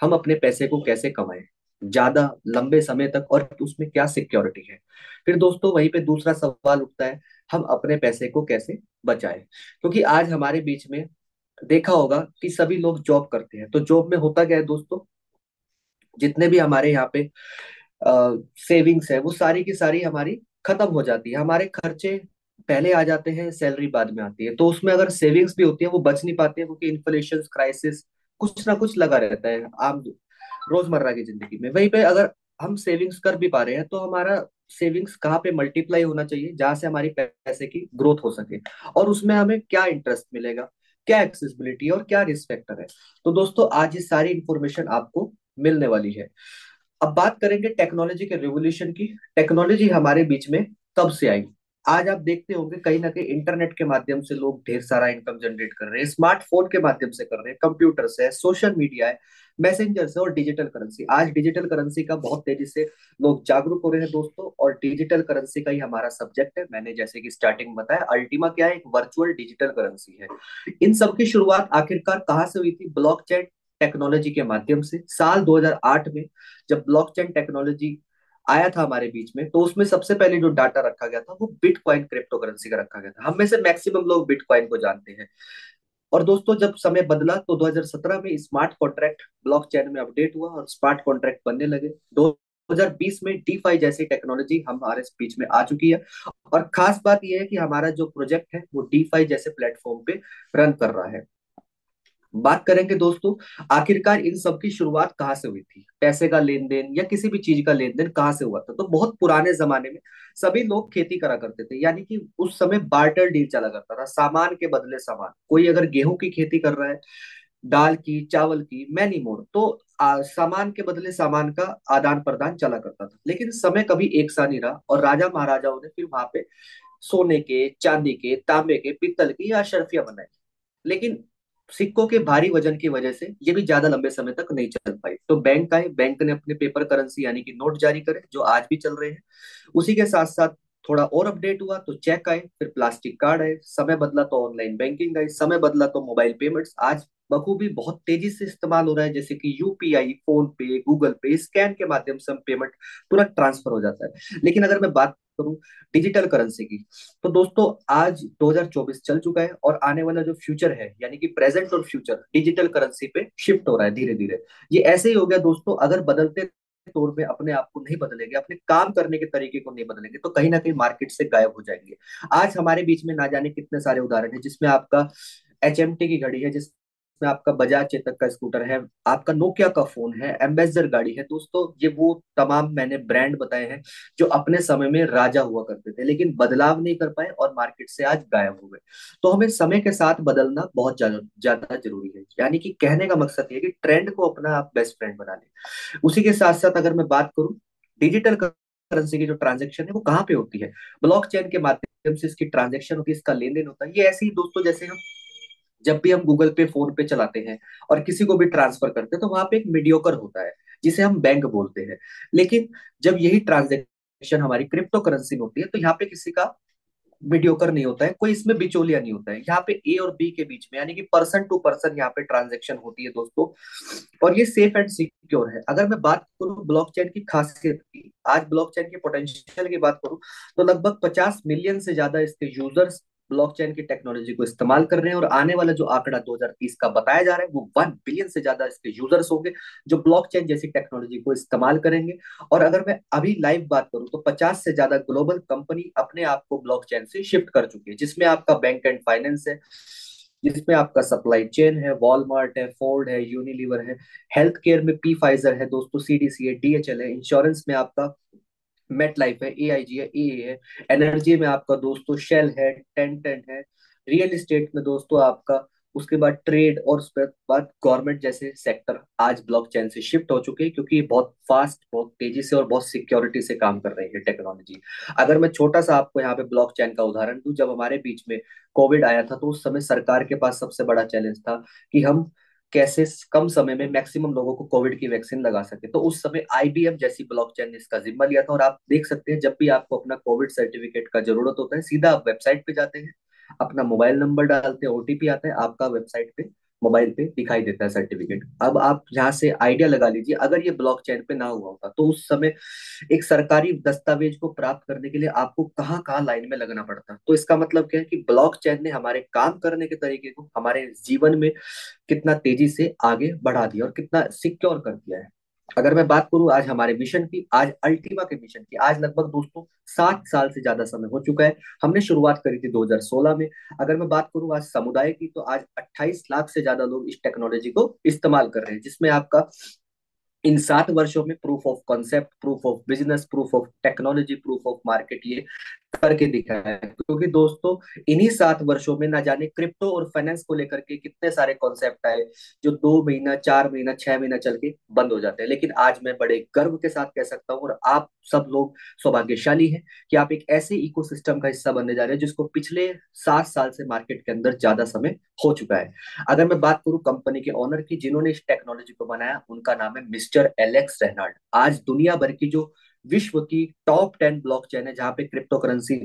हम अपने पैसे को कैसे कमाएं ज्यादा लंबे समय तक, और उसमें क्या सिक्योरिटी है। फिर दोस्तों वहीं पे दूसरा सवाल उठता है, हम अपने पैसे को कैसे बचाएं। क्योंकि आज हमारे बीच में देखा होगा कि सभी लोग जॉब करते हैं, तो जॉब में होता क्या है दोस्तों, जितने भी हमारे यहाँ पे सेविंग्स है वो सारी की सारी हमारी खत्म हो जाती है। हमारे खर्चे पहले आ जाते हैं, सैलरी बाद में आती है, तो उसमें अगर सेविंग्स भी होती है वो बच नहीं पाती है, क्योंकि इन्फ्लेशन क्राइसिस कुछ ना कुछ लगा रहता है आम रोजमर्रा की जिंदगी में। वहीं पे अगर हम सेविंग्स कर भी पा रहे हैं, तो हमारा सेविंग्स कहाँ पे मल्टीप्लाई होना चाहिए जहां से हमारी पैसे की ग्रोथ हो सके, और उसमें हमें क्या इंटरेस्ट मिलेगा, क्या एक्सेसिबिलिटी और क्या रिस्क फैक्टर है। तो दोस्तों आज ये सारी इंफॉर्मेशन आपको मिलने वाली है। अब बात करेंगे टेक्नोलॉजी के रिवोल्यूशन की। टेक्नोलॉजी हमारे बीच में तब से आई। आज आप देखते होंगे कहीं ना कहीं इंटरनेट के माध्यम से लोग ढेर सारा इनकम जनरेट कर रहे हैं, स्मार्टफोन के माध्यम से कर रहे हैं, कंप्यूटर से है, सोशल मीडिया है, मैसेंजर से, और डिजिटल करेंसी। आज डिजिटल करेंसी का बहुत तेजी से लोग जागरूक हो रहे हैं दोस्तों, और डिजिटल करेंसी का ही हमारा सब्जेक्ट है। मैंने जैसे कि स्टार्टिंग में बताया, अल्टीमा क्या है, एक वर्चुअल डिजिटल करेंसी है। इन सब की शुरुआत आखिरकार कहाँ से हुई थी? ब्लॉकचेन टेक्नोलॉजी के माध्यम से साल 2008 में, जब ब्लॉकचेन टेक्नोलॉजी आया था हमारे बीच में, तो उसमें सबसे पहले जो डाटा रखा गया था वो बिटकॉइन क्रिप्टो करेंसी का रखा गया था। हम में से मैक्सिमम लोग बिटकॉइन को जानते हैं। और दोस्तों जब समय बदला तो 2017 में स्मार्ट कॉन्ट्रैक्ट ब्लॉकचेन में अपडेट हुआ और स्मार्ट कॉन्ट्रैक्ट बनने लगे। 2020 में डीफाई जैसी टेक्नोलॉजी हमारे बीच में आ चुकी है। और खास बात यह है कि हमारा जो प्रोजेक्ट है वो डीफाई जैसे प्लेटफॉर्म पे रन कर रहा है। बात करेंगे दोस्तों, आखिरकार इन सब की शुरुआत कहाँ से हुई थी? पैसे का लेन देन या किसी भी चीज का लेन देन कहाँ से हुआ था? तो बहुत पुराने जमाने में सभी लोग खेती करा करते थे, यानी कि उस समय बार्टर डील चला करता था, सामान के बदले सामान। कोई अगर गेहूं की खेती कर रहा है, दाल की, चावल की, मैनी मोड, तो सामान के बदले सामान का आदान प्रदान चला करता था। लेकिन समय कभी एक सा नहीं रहा, और राजा महाराजाओं ने फिर वहां पे सोने के, चांदी के, तांबे के, पीतल की या अशरफियां बनाई। लेकिन सिक्कों के भारी वजन की वजह से ये भी ज्यादा लंबे समय तक नहीं चल पाई। तो बैंक आए, बैंक ने अपने पेपर करेंसी यानी कि नोट जारी करे, जो आज भी चल रहे हैं। उसी के साथ साथ थोड़ा और अपडेट हुआ तो चेक आए, फिर प्लास्टिक कार्ड आए, समय बदला तो ऑनलाइन बैंकिंग आई, समय बदला तो मोबाइल पेमेंट्स आज बखूबी बहुत तेजी से इस्तेमाल हो रहा है, जैसे कि यूपीआई, फोन पे, गूगल पे, स्कैन के माध्यम से हम पेमेंट तुरंत ट्रांसफर हो जाता है। लेकिन अगर मैं बात करूं डिजिटल करेंसी की, तो दोस्तों आज 2024 चल चुका है, और आने वाला जो फ्यूचर है यानी कि प्रेजेंट और फ्यूचर डिजिटल करेंसी पे शिफ्ट हो रहा है धीरे धीरे। ये ऐसे ही हो गया दोस्तों, अगर बदलते तौर पे अपने आप को नहीं बदलेंगे, अपने काम करने के तरीके को नहीं बदलेंगे, तो कहीं ना कहीं मार्केट से गायब हो जाएंगे। आज हमारे बीच में ना जाने कितने सारे उदाहरण हैं, जिसमें आपका एचएमटी की घड़ी है, जिसमें आपका बजाज चेतक का स्कूटर है, आपका नोकिया का फोन है, एम्बेसडर गाड़ी है। दोस्तों ये वो तमाम मैंने ब्रांड बताए हैं जो अपने समय में राजा हुआ करते थे, लेकिन बदलाव नहीं कर पाए और मार्केट से आज गायब हो गए। तो हमें समय के साथ बदलना बहुत ज्यादा ज्यादा जरूरी है। यानी कि कहने का मकसद ये है कि ट्रेंड को अपना आप बेस्ट फ्रेंड बना लें। उसी के साथ साथ अगर मैं बात करूं, डिजिटल करेंसी की जो ट्रांजेक्शन है वो कहाँ पे होती है? ब्लॉकचेन के माध्यम से इसकी ट्रांजेक्शन होती है, इसका लेन देन होता है। ये ऐसे ही दोस्तों, जैसे हम जब भी हम गूगल पे, फोन पे चलाते हैं और किसी को भी ट्रांसफर करते हैं, तो वहां पे एक मीडियोकर होता है जिसे हम बैंक बोलते हैं। लेकिन जब यही ट्रांजेक्शन हमारी क्रिप्टो करेंसी में होती है, तो यहाँ पे किसी का मीडियोकर नहीं होता है, कोई इसमें बिचौलिया नहीं होता है। यहाँ पे ए और बी के बीच में यानी कि पर्सन टू पर्सन यहाँ पे ट्रांजेक्शन होती है दोस्तों, और ये सेफ एंड सिक्योर है। अगर मैं बात करूँ ब्लॉकचेन की खासियत की, आज ब्लॉकचेन की पोटेंशियल की बात करूँ, तो लगभग 50 मिलियन से ज्यादा इसके यूजर्स ब्लॉकचेन की टेक्नोलॉजी को इस्तेमाल कर रहे हैं, और आने वाला जो आंकड़ा 2030 का बताया जा रहा है वो 1 बिलियन से ज्यादा इसके यूजर्स होंगे जो ब्लॉकचेन जैसी टेक्नोलॉजी को इस्तेमाल करेंगे। और अगर मैं अभी लाइव बात करूं तो 50 से ज्यादा ग्लोबल कंपनी अपने आप को ब्लॉकचेन से शिफ्ट कर चुकी है, जिसमें आपका बैंक एंड फाइनेंस है, जिसमें आपका सप्लाई चेन है, वॉलमार्ट है, फोर्ड है, यूनिलीवर है, हेल्थ केयर में पी फाइजर है दोस्तों, सीडीसी है, डीएचएल है, इंश्योरेंस में आपका मेट लाइफ है, एआईजी है, ए है, एनर्जी में आपका दोस्तों शेल है, टेंटेंट है, रियल एस्टेट में दोस्तों आपका, उसके बाद ट्रेड, और उसके बाद गवर्नमेंट जैसे सेक्टर आज ब्लॉकचेन से शिफ्ट हो चुके हैं, क्योंकि ये बहुत फास्ट, बहुत तेजी से और बहुत सिक्योरिटी से काम कर रही है टेक्नोलॉजी। अगर मैं छोटा सा आपको यहाँ पे ब्लॉकचेन का उदाहरण दूं, जब हमारे बीच में कोविड आया था, तो उस समय सरकार के पास सबसे बड़ा चैलेंज था कि हम कैसे कम समय में मैक्सिमम लोगों को कोविड की वैक्सीन लगा सके। तो उस समय आईबीएम जैसी ब्लॉकचेन ने इसका जिम्मा लिया था, और आप देख सकते हैं जब भी आपको अपना कोविड सर्टिफिकेट का जरूरत होता है, सीधा आप वेबसाइट पे जाते हैं, अपना मोबाइल नंबर डालते हैं, ओटीपी आता है, आपका वेबसाइट पे मोबाइल पे दिखाई देता है सर्टिफिकेट। अब आप यहाँ से आइडिया लगा लीजिए, अगर ये ब्लॉकचेन पे ना हुआ होता तो उस समय एक सरकारी दस्तावेज को प्राप्त करने के लिए आपको कहाँ कहाँ लाइन में लगना पड़ता। तो इसका मतलब क्या है कि ब्लॉकचेन ने हमारे काम करने के तरीके को हमारे जीवन में कितना तेजी से आगे बढ़ा दिया और कितना सिक्योर कर दिया है। अगर मैं बात करूं आज हमारे मिशन की, आज अल्टीमा के मिशन की, आज लगभग दोस्तों 7 साल से ज्यादा समय हो चुका है। हमने शुरुआत करी थी 2016 में। अगर मैं बात करूं आज समुदाय की, तो आज 28 लाख से ज्यादा लोग इस टेक्नोलॉजी को इस्तेमाल कर रहे हैं, जिसमें आपका इन 7 वर्षों में proof of concept, proof of business, proof of technology, proof of market, ये करके दिखाया है। क्योंकि दोस्तों इन्हीं 7 वर्षों में ना जाने क्रिप्टो और फाइनेंस को लेकर के कितने सारे कॉन्सेप्ट आए, जो 2 महीना, 4 महीना, 6 महीना चल के बंद हो जाते हैं। लेकिन आज मैं बड़े गर्व के साथ कह सकता हूँ, और आप सब लोग सौभाग्यशाली हैं कि आप एक ऐसे इकोसिस्टम का हिस्सा बनने जा रहे हैं जिसको पिछले 7 साल से मार्केट के अंदर ज्यादा समय हो चुका है। अगर मैं बात करूं कंपनी के ओनर की जिन्होंने इस टेक्नोलॉजी को बनाया, उनका नाम है मिस्टर एलेक्स रेनाल्ड। आज दुनिया भर की जो विश्व की टॉप 10 ब्लॉकचेन है जहां पे क्रिप्टो करेंसी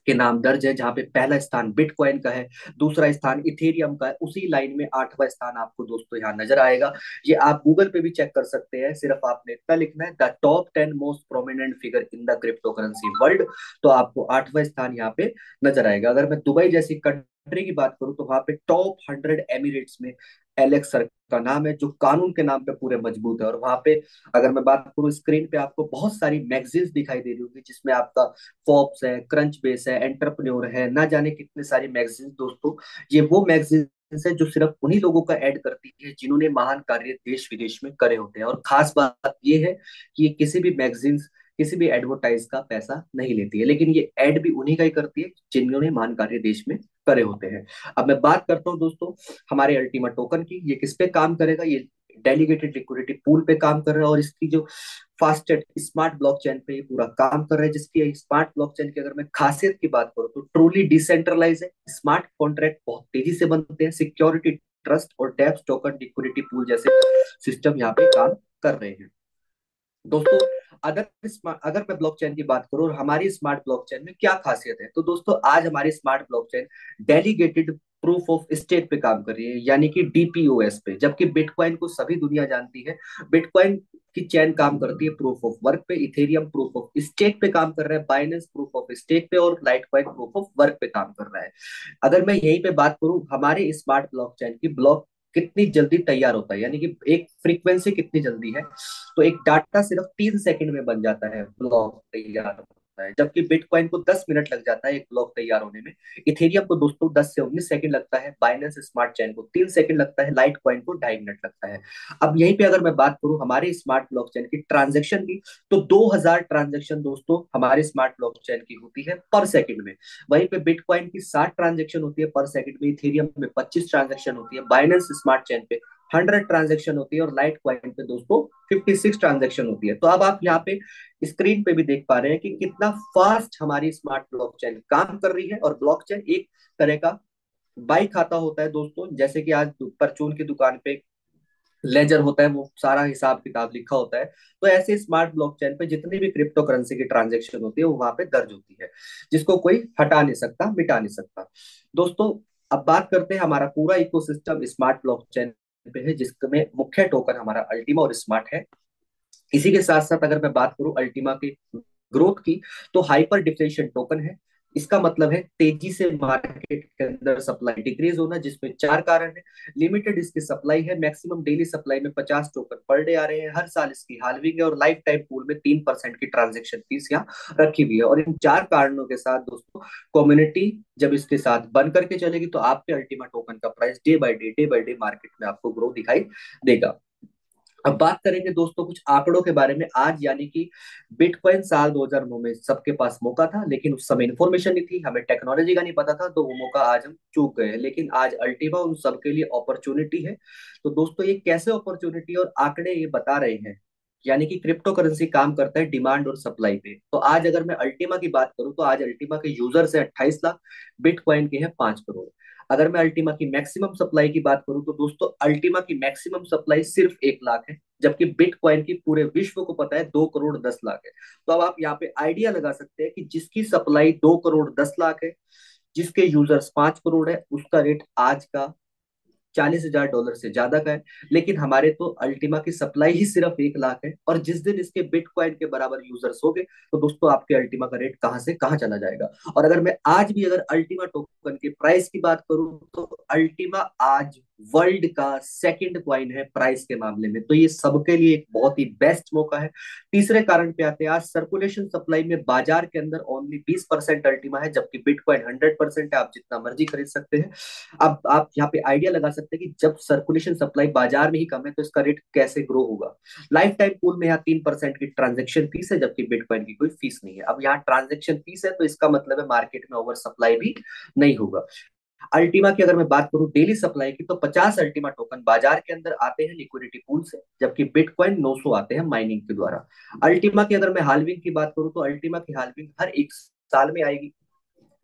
के नाम दर्ज है, जहां पे पहला स्थान बिटकॉइन का है, दूसरा स्थान इथेरियम का है, उसी लाइन में 8वां स्थान आपको दोस्तों यहाँ नजर आएगा। ये आप गूगल पे भी चेक कर सकते हैं, सिर्फ आपने इतना लिखना है the top 10 most prominent figure in the crypto currency world, तो आपको 8वां स्थान यहाँ पे नजर आएगा। अगर मैं दुबई जैसी कंट्री की बात करूं तो वहां पे टॉप 100 एमिरेट्स में एलेक्स सर का नाम है, जो कानून के नाम पे पूरे मजबूत है। और वहां पे अगर मैं बात करूं, स्क्रीन पे आपको बहुत सारी मैगजीन्स दिखाई दे रही होगी, जिसमें आपका फोर्ब्स है, क्रंच बेस है, एंटरप्रेन्योर है, ना जाने कितने सारी मैगजीन्स दोस्तों। ये वो मैगजीन्स है जो सिर्फ उन्हीं लोगों का ऐड करती है जिन्होंने महान कार्य देश विदेश में करे होते हैं। और खास बात ये है कि ये किसी भी मैगजीन्स, किसी भी एडवर्टाइज का पैसा नहीं लेती है, लेकिन ये ऐड भी उन्हीं का ही करती है जिन्होंने महान कार्य देश में करे होते हैं। अब मैं बात करता हूँ दोस्तों हमारे अल्टीमा टोकन की। ये किस पे काम करेगा? ये डेलीगेटेड लिक्विडिटी पूल पे काम कर रहा है, और इसकी जो फास्टेस्ट स्मार्ट ब्लॉकचेन पे ये पूरा काम कर रहा है। जिसकी स्मार्ट ब्लॉकचेन की अगर मैं खासियत की बात करूँ तो ट्रूली डिसेंट्रलाइज है, स्मार्ट कॉन्ट्रैक्ट बहुत तेजी से बनते हैं, सिक्योरिटी, ट्रस्ट और डेप्थ टोकन लिक्विडिटी पूल जैसे सिस्टम यहाँ पे काम कर रहे हैं दोस्तों। अगर मैं ब्लॉकचेन की बात करूं और हमारी स्मार्ट ब्लॉकचेन में क्या खासियत है, तो दोस्तों आज हमारी smart blockchain delegated proof of stake पे काम कर रही है, यानी कि डीपीओएस पे। जबकि बिटकॉइन को सभी दुनिया जानती है, बिटकॉइन की चैन काम करती है प्रूफ ऑफ वर्क पे, इथेरियम प्रूफ ऑफ स्टेक पे काम कर रहा है, बाइनेंस प्रूफ ऑफ स्टेक पे, और लाइटकॉइन प्रूफ ऑफ वर्क पे काम कर रहा है। अगर मैं यहीं पे बात करूं हमारे स्मार्ट ब्लॉकचेन की, ब्लॉक कितनी जल्दी तैयार होता है, यानी कि एक फ्रीक्वेंसी कितनी जल्दी है, तो एक डाटा सिर्फ 3 सेकंड में बन जाता है, ब्लॉक तैयार होता है। जबकि बिटकॉइन को 10 मिनट लग जाता है एक ब्लॉक तैयार होने में, इथेरियम को दोस्तों 10 से 19 सेकंड लगता है, बाइनेंस स्मार्ट चेन को 3 सेकंड लगता है, लाइट कॉइन को 2.5 मिनट लगता है। अब यहीं पे अगर मैं बात करूं हमारे स्मार्ट ब्लॉकचेन की ट्रांजेक्शन की, तो 2000 ट्रांजेक्शन दोस्तों हमारे स्मार्ट ब्लॉकचेन की होती है पर सेकंड में। वहीं पे बिटकॉइन की 60 ट्रांजेक्शन होती है पर सेकंड में, इथेरियम में 25 ट्रांजेक्शन होती है, बाइनेंस स्मार्ट चेन पे 100 ट्रांजेक्शन होती है, और लाइट कॉइन पे दोस्तों 56 ट्रांजेक्शन होती है। तो अब आप यहाँ पे स्क्रीन पे भी देख पा रहे हैं कि कितना फास्ट हमारी स्मार्ट ब्लॉकचेन काम कर रही है। और ब्लॉकचेन एक तरह का बाई खाता होता है दोस्तों, जैसे कि आज परचून की दुकान पे लेजर होता है, वो सारा हिसाब किताब लिखा होता है। तो ऐसे स्मार्ट ब्लॉकचेन पे जितनी भी क्रिप्टो करेंसी की ट्रांजेक्शन होती है वो वहां पे दर्ज होती है, जिसको कोई हटा नहीं सकता, मिटा नहीं सकता दोस्तों। अब बात करते हैं हमारा पूरा इकोसिस्टम स्मार्ट ब्लॉकचेन पे है, जिसमें मुख्य टोकन हमारा अल्टीमा और स्मार्ट है। इसी के साथ साथ अगर मैं बात करूं अल्टीमा के ग्रोथ की, तो हाइपर डिफ्लेशन टोकन है। इसका मतलब है तेजी से मार्केट के अंदर सप्लाई डिक्रीज होना, जिसमें 4 कारण है। लिमिटेड इसकी सप्लाई है, मैक्सिमम डेली सप्लाई में 50 टोकन पर डे आ रहे हैं, हर साल इसकी हाल्विंग है, और लाइफ टाइम पूल में 3% की ट्रांजेक्शन फीस यहाँ रखी हुई है। और इन 4 कारणों के साथ दोस्तों कम्युनिटी जब इसके साथ बन करके चलेगी, तो आपके अल्टीमा टोकन का price day by day market में आपको ग्रो दिखाई देगा। अब बात करेंगे दोस्तों कुछ आंकड़ों के बारे में। आज यानी कि बिटकॉइन साल 2009 में सबके पास मौका था, लेकिन उस समय इंफॉर्मेशन नहीं थी, हमें टेक्नोलॉजी का नहीं पता था, तो वो मौका आज हम चूक गए। लेकिन आज अल्टीमा उन सबके लिए अपॉर्चुनिटी है। तो दोस्तों ये कैसे अपॉर्चुनिटी और आंकड़े ये बता रहे हैं, यानी कि क्रिप्टो करेंसी काम करता है डिमांड और सप्लाई पे। तो आज अगर मैं अल्टीमा की बात करूं तो आज अल्टीमा के यूजर्स है 28 लाख, बिटकॉइन के हैं 5 करोड़। अगर मैं अल्टीमा की मैक्सिमम सप्लाई की बात करूं तो दोस्तों अल्टीमा की मैक्सिमम सप्लाई सिर्फ 1 लाख है, जबकि बिटकॉइन की पूरे विश्व को पता है 2 करोड़ 10 लाख है। तो अब आप यहाँ पे आइडिया लगा सकते हैं कि जिसकी सप्लाई 2 करोड़ 10 लाख है, जिसके यूजर्स 5 करोड़ है, उसका रेट आज का $40,000 से ज्यादा का है। लेकिन हमारे तो अल्टीमा की सप्लाई ही सिर्फ 1 लाख है, और जिस दिन इसके बिटकॉइन के बराबर यूजर्स हो गए तो दोस्तों आपके अल्टीमा का रेट कहां से कहां चला जाएगा। और अगर मैं आज भी अगर अल्टीमा टोकन के प्राइस की बात करूं तो अल्टीमा आज वर्ल्ड का सेकंड क्वाइन है प्राइस के मामले में। तो ये सबके लिए एक बहुत ही बेस्ट मौका है। तीसरे कारण पे आते हैं, आज सर्कुलेशन सप्लाई में बाजार के अंदर ओनली 20% अल्टीमा है, जबकि बिटकॉइन 100% है, आप जितना मर्जी खरीद सकते हैं। अब आप यहाँ पे आइडिया लगा सकते हैं कि जब सर्कुलेशन सप्लाई बाजार में ही कम है तो इसका रेट कैसे ग्रो होगा। लाइफ टाइम पूल में यहाँ 3% की ट्रांजेक्शन फीस है, जबकि बिटकॉइन की कोई फीस नहीं है। अब यहाँ ट्रांजेक्शन फीस है तो इसका मतलब है मार्केट में ओवर सप्लाई भी नहीं होगा। अल्टीमा की अगर मैं बात करूं डेली सप्लाई की, तो 50 अल्टीमा टोकन बाजार के अंदर आते हैं लिक्विडिटी पूल से, जबकि बिटकॉइन 900 आते हैं माइनिंग के द्वारा। अल्टीमा की अगर मैं हाल्विंग की बात करूं तो अल्टीमा की हाल्विंग हर 1 साल में आएगी,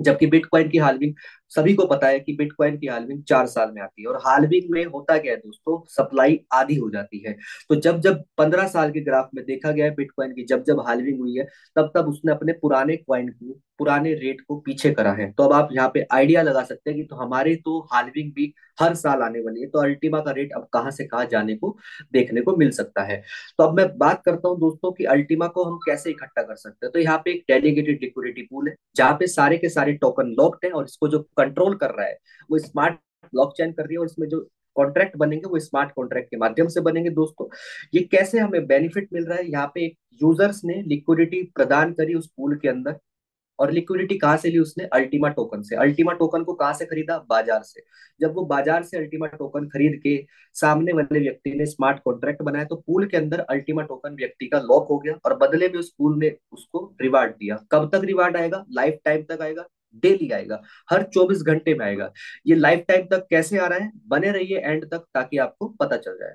जबकि बिटकॉइन की हाल्विंग, सभी को पता है कि बिटकॉइन की हाल्विंग 4 साल में आती है। और हाल्विंग में होता क्या है दोस्तों, सप्लाई आधी हो जाती है। तो जब जब 15 साल के ग्राफ में देखा गया है बिटकॉइन की, जब जब हाल्विंग हुई है तब तब उसने अपने पुराने क्वाइन को, पुराने रेट को पीछे करा है। तो अब आप यहाँ पे आइडिया लगा सकते हैं कि तो हमारे तो हाल्विंग भी हर साल आने वाली है, तो अल्टीमा का रेट अब कहाँ से कहाँ जाने को देखने को मिल सकता है। तो अब मैं बात करता हूँ दोस्तों कि अल्टीमा को हम कैसे इकट्ठा कर सकते हैं। तो यहाँ पे एक डेडिकेटेड लिक्विडिटी पूल है जहाँ पे सारे के सारे टोकन लॉक्ड है, और इसको जो कंट्रोल कर रहा है वो स्मार्ट ब्लॉकचेन कर रही है, और इसमें जो कॉन्ट्रैक्ट बनेंगे वो स्मार्ट कॉन्ट्रैक्ट के माध्यम से बनेंगे दोस्तों। ये कैसे हमें बेनिफिट मिल रहा है, यहाँ पे एक यूजर्स ने लिक्विडिटी प्रदान करी उस पूल के अंदर, और लिक्विडिटी कहाँ से ली उसने, अल्टीमा टोकन से। अल्टीमा टोकन को कहाँ से खरीदा, बाजार से। जब वो बाजार से अल्टीमा टोकन खरीद के सामने वाले व्यक्ति ने स्मार्ट कॉन्ट्रैक्ट बनाया, तो पूल के अंदर अल्टीमा टोकन व्यक्ति का लॉक हो गया, और बदले में उस पूल ने उसको रिवार्ड दिया। कब तक रिवार्ड आएगा, लाइफ टाइम तक आएगा, डेली आएगा, हर 24 घंटे में आएगा। ये लाइफ टाइम तक कैसे आ रहा है, बने रहिए एंड तक ताकि आपको पता चल जाए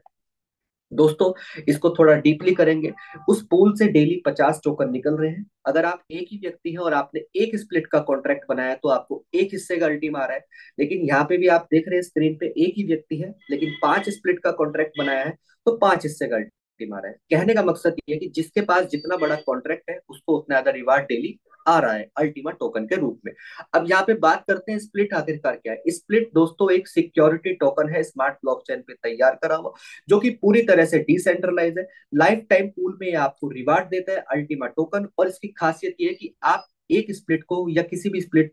दोस्तों। इसको थोड़ा डीपली करेंगे। उस पूल से डेली 50 टोकन निकल रहे हैं। अगर आप एक ही व्यक्ति हैं और आपने एक स्प्लिट का कॉन्ट्रैक्ट बनाया तो आपको एक हिस्से का अल्टीमा आ रहा है। लेकिन यहाँ पे भी आप देख रहे हैं स्क्रीन पे, एक ही व्यक्ति है लेकिन 5 स्प्लिट का कॉन्ट्रैक्ट बनाया है, तो 5 हिस्से का अल्टीमा आ रहा है। कहने का मकसद ये है कि जिसके पास जितना बड़ा कॉन्ट्रैक्ट है उसको उतना ज्यादा रिवार्ड डेली आ रहा है अल्टीमा टोकन के रूप में। अब यहाँ पे बात करते हैं स्प्लिट आखिरकार क्या है। स्प्लिट दोस्तों एक सिक्योरिटी टोकन है स्मार्ट ब्लॉकचेन पे तैयार करा हुआ, जो कि पूरी तरह से डिसेंट्रलाइज है। लाइफ टाइम पूल में आपको रिवार्ड देता है अल्टीमा टोकन, और इसकी खासियत ये है कि आप एक स्प्लिट को या किसी भी स्प्लिट,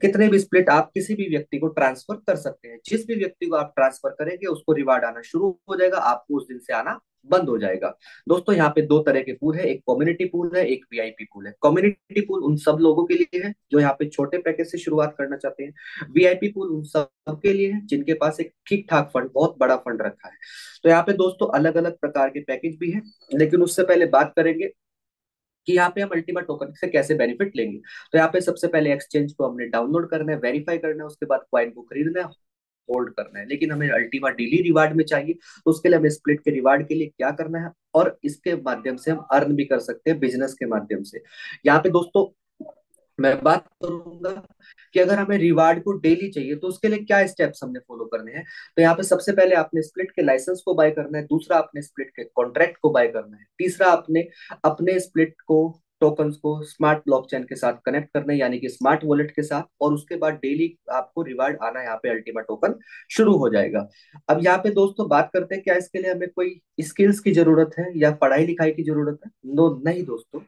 कितने भी स्प्लिट आप किसी भी व्यक्ति को ट्रांसफर कर सकते हैं। जिस भी व्यक्ति को आप ट्रांसफर करेंगे उसको रिवार्ड आना शुरू हो जाएगा, आपको उस दिन से आना बंद हो जाएगा। दोस्तों यहाँ पे 2 तरह के पूल है, एक कम्युनिटी पूल है, एक वीआईपी पूल है। कम्युनिटी पूल उन सब लोगों के लिए है जो यहाँ पे छोटे पैकेज से शुरुआत करना चाहते हैं। वीआईपी पूल उन सब के लिए है जिनके पास एक ठीक ठाक फंड, बहुत बड़ा फंड रखा है। तो यहाँ पे दोस्तों अलग अलग प्रकार के पैकेज भी हैं, लेकिन उससे पहले बात करेंगे कि यहाँ पे हम अल्टीमा टोकन से कैसे बेनिफिट लेंगे। तो यहाँ पे सबसे पहले एक्सचेंज को हमने डाउनलोड करना है, वेरीफाई करना है, उसके बाद क्वाइन को खरीदना है, होल्ड करना है। लेकिन हमें अल्टीमा डेली रिवार्ड में चाहिए, तो उसके लिए हमें स्प्लिट के रिवार्ड के लिए क्या करना है, और इसके माध्यम से हम अर्न भी कर सकते हैं बिजनेस के माध्यम से। यहाँ पे दोस्तों मैं बात करूंगा कि अगर हमें रिवार्ड को डेली चाहिए तो उसके लिए क्या स्टेप्स हमने फॉलो करने हैं। तो यहाँ पे सबसे पहले आपने स्प्लिट के लाइसेंस को बाय करना है, दूसरा आपने स्प्लिट के कॉन्ट्रैक्ट को बाय करना है, तीसरा आपने अपने स्प्लिट को, टोकन्स को स्मार्ट ब्लॉकचेन के साथ कनेक्ट करना है, यानी कि स्मार्ट वॉलेट के साथ, और उसके बाद डेली आपको रिवार्ड आना यहाँ पे अल्टीमा टोकन शुरू हो जाएगा। अब यहाँ पे दोस्तों बात करते हैं क्या इसके लिए हमें कोई स्किल्स की जरूरत है या पढ़ाई लिखाई की जरूरत है। नो, नहीं दोस्तों,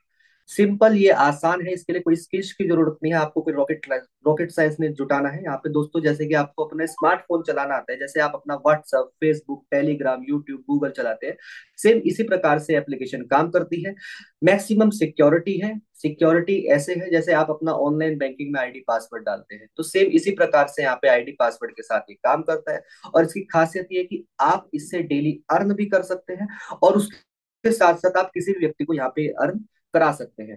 सिंपल, ये आसान है। इसके लिए कोई स्किल्स की जरूरत नहीं है, आपको कोई रॉकेट साइंस में जुटाना है। यहाँ पे दोस्तों जैसे कि आपको अपना स्मार्टफोन चलाना आता है, जैसे आप अपना WhatsApp, Facebook, Telegram, YouTube, Google चलाते हैं, सेम इसी प्रकार से एप्लीकेशन काम करती है। मैक्सिमम सिक्योरिटी है, सिक्योरिटी ऐसे है जैसे आप अपना ऑनलाइन बैंकिंग में आईडी पासवर्ड डालते हैं, तो सेम इसी प्रकार से यहाँ पे आईडी पासवर्ड के साथ ये काम करता है। और इसकी खासियत ये है कि आप इससे डेली अर्न भी कर सकते हैं, और उसके साथ साथ आप किसी भी व्यक्ति को यहाँ पे अर्न करा सकते हैं।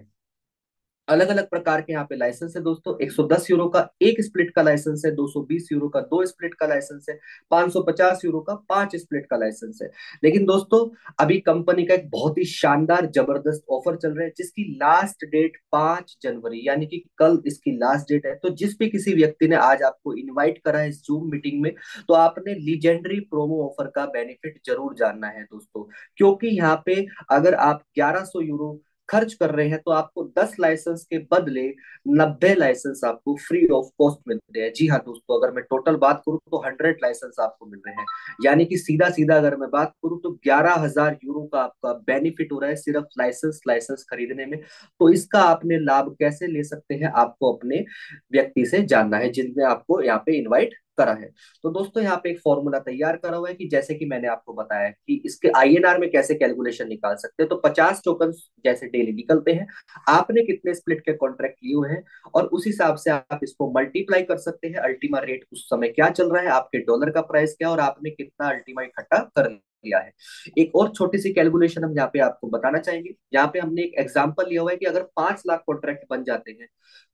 अलग अलग प्रकार के यहाँ पे लाइसेंस है दोस्तों। 110 यूरो का एक स्प्लिट का लाइसेंस है, 220 यूरो का 2 स्प्लिट का लाइसेंस है, 550 यूरो का 5 स्प्लिट का लाइसेंस है। लेकिन दोस्तों अभी कंपनी का एक बहुत ही शानदार जबरदस्त ऑफर चल रहा है, जिसकी लास्ट डेट 5 जनवरी, यानी कि कल इसकी लास्ट डेट है। तो जिस भी किसी व्यक्ति ने आज आपको इन्वाइट करा है इस जूम मीटिंग में, तो आपने लीजेंडरी प्रोमो ऑफर का बेनिफिट जरूर जानना है दोस्तों। क्योंकि यहाँ पे अगर आप 1100 यूरो खर्च कर रहे हैं तो आपको 10 लाइसेंस के बदले 90 लाइसेंस आपको फ्री ऑफ कॉस्ट मिल रहे हैं। जी हाँ दोस्तों, अगर मैं टोटल बात करूं तो 100 लाइसेंस आपको मिल रहे हैं। यानी कि सीधा सीधा अगर मैं बात करूं तो 11,000 यूरो का आपका बेनिफिट हो रहा है सिर्फ लाइसेंस लाइसेंस खरीदने में। तो इसका आपने लाभ कैसे ले सकते हैं, आपको अपने व्यक्ति से जानना है जिनने आपको यहाँ पे इनवाइट करा है। तो दोस्तों यहाँ पे एक फॉर्मूला तैयार करा हुआ है कि जैसे कि मैंने आपको बताया कि इसके आईएनआर में कैसे कैलकुलेशन निकाल सकते हैं। तो 50 टोकन जैसे डेली निकलते हैं, आपने कितने स्प्लिट के कॉन्ट्रैक्ट लिए हुए हैं और उस हिसाब से आप इसको मल्टीप्लाई कर सकते हैं। अल्टीमा रेट उस समय क्या चल रहा है, आपके डॉलर का प्राइस क्या है और आपने कितना अल्टीमा इकट्ठा कर लिया है। एक और छोटी सी कैलकुलेशन हम यहाँ पे आपको बताना चाहेंगे। यहाँ पे हमने एक एग्जांपल लिया हुआ है कि अगर 5 लाख कॉन्ट्रैक्ट बन जाते हैं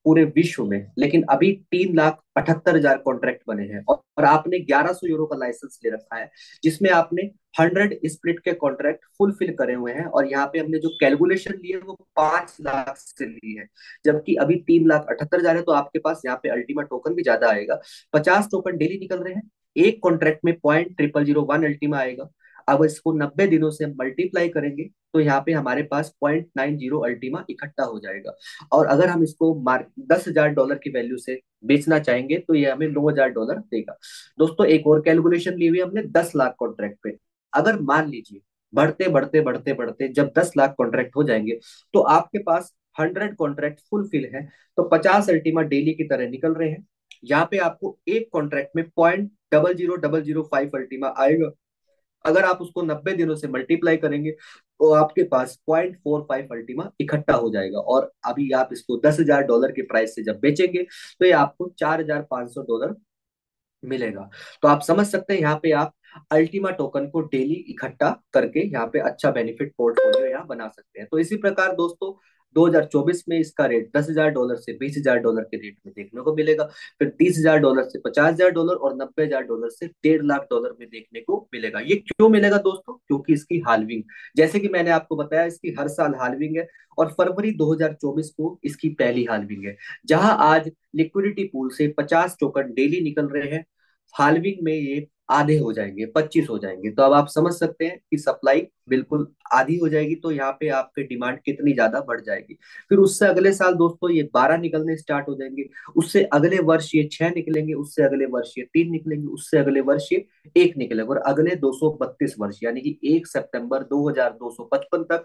पूरे विश्व में, लेकिन अभी 3,78,000 कॉन्ट्रैक्ट बने हैं और आपने 1100 यूरो का लाइसेंस ले रखा है, जिसमें आपने 100 स्प्लिट के कॉन्ट्रैक्ट फुलफिल करे हुए हैं। और यहाँ पे हमने जो कैलकुलेशन ली है वो 5 लाख से ली है, जबकि अभी 3,78,000 है। तो आपके पास यहाँ पे अल्टीमा टोकन भी ज्यादा आएगा। 50 टोकन डेली निकल रहे हैं, एक कॉन्ट्रैक्ट में 0.0001 अल्टीमा आएगा। अब इसको 90 दिनों से मल्टीप्लाई करेंगे तो यहाँ पे हमारे पास 0.90 अल्टीमा इकट्ठा हो जाएगा। और अगर हम इसको 10,000 डॉलर की वैल्यू से बेचना चाहेंगे तो ये हमें 9,000 डॉलर देगा। दोस्तों एक और कैलकुलेशन ली हुई है हमने 10 लाख कॉन्ट्रैक्ट पे। अगर मान लीजिए बढ़ते बढ़ते बढ़ते बढ़ते जब 10 लाख कॉन्ट्रैक्ट हो जाएंगे तो आपके पास 100 कॉन्ट्रैक्ट फुलफिल है, तो 50 अल्टीमा डेली की तरह निकल रहे हैं। यहाँ पे आपको एक कॉन्ट्रैक्ट में 0.00005 अल्टीमा आएगा। अगर आप उसको 90 दिनों से मल्टीप्लाई करेंगे तो आपके पास 0.45 अल्टीमा इकट्ठा हो जाएगा। और अभी आप इसको 10,000 डॉलर के प्राइस से जब बेचेंगे तो ये आपको 4,500 डॉलर मिलेगा। तो आप समझ सकते हैं यहाँ पे आप अल्टीमा टोकन को डेली इकट्ठा करके यहाँ पे अच्छा बेनिफिट पोर्टफोलियो यहाँ बना सकते हैं। तो इसी प्रकार दोस्तों 2024 में इसका रेट 10,000 डॉलर से 20,000 डॉलर के रेट में देखने को मिलेगा। फिर 30,000 डॉलर से 50,000 डॉलर और 90,000 डॉलर से 1.5 लाख डॉलर में देखने को मिलेगा। ये क्यों मिलेगा दोस्तों? क्योंकि इसकी हाल्विंग, जैसे कि मैंने आपको बताया, इसकी हर साल हाल्विंग है और फरवरी 2024 को इसकी पहली हाल्विंग है। जहां आज लिक्विडिटी पूल से 50 टोकन डेली निकल रहे हैं, हाल्विंग में ये आधे हो जाएंगे, 25 हो जाएंगे। तो अब आप समझ सकते हैं कि सप्लाई बिल्कुल आधी हो जाएगी, तो यहाँ पे आपकी डिमांड कितनी ज्यादा बढ़ जाएगी। फिर उससे अगले साल दोस्तों ये 12 निकलने स्टार्ट हो जाएंगे, उससे अगले वर्ष ये 6 निकलेंगे, उससे अगले वर्ष ये 3 निकलेंगे, उससे अगले वर्ष ये 1 निकलेगा और अगले 232 वर्ष यानी कि 1 सितंबर 2255 तक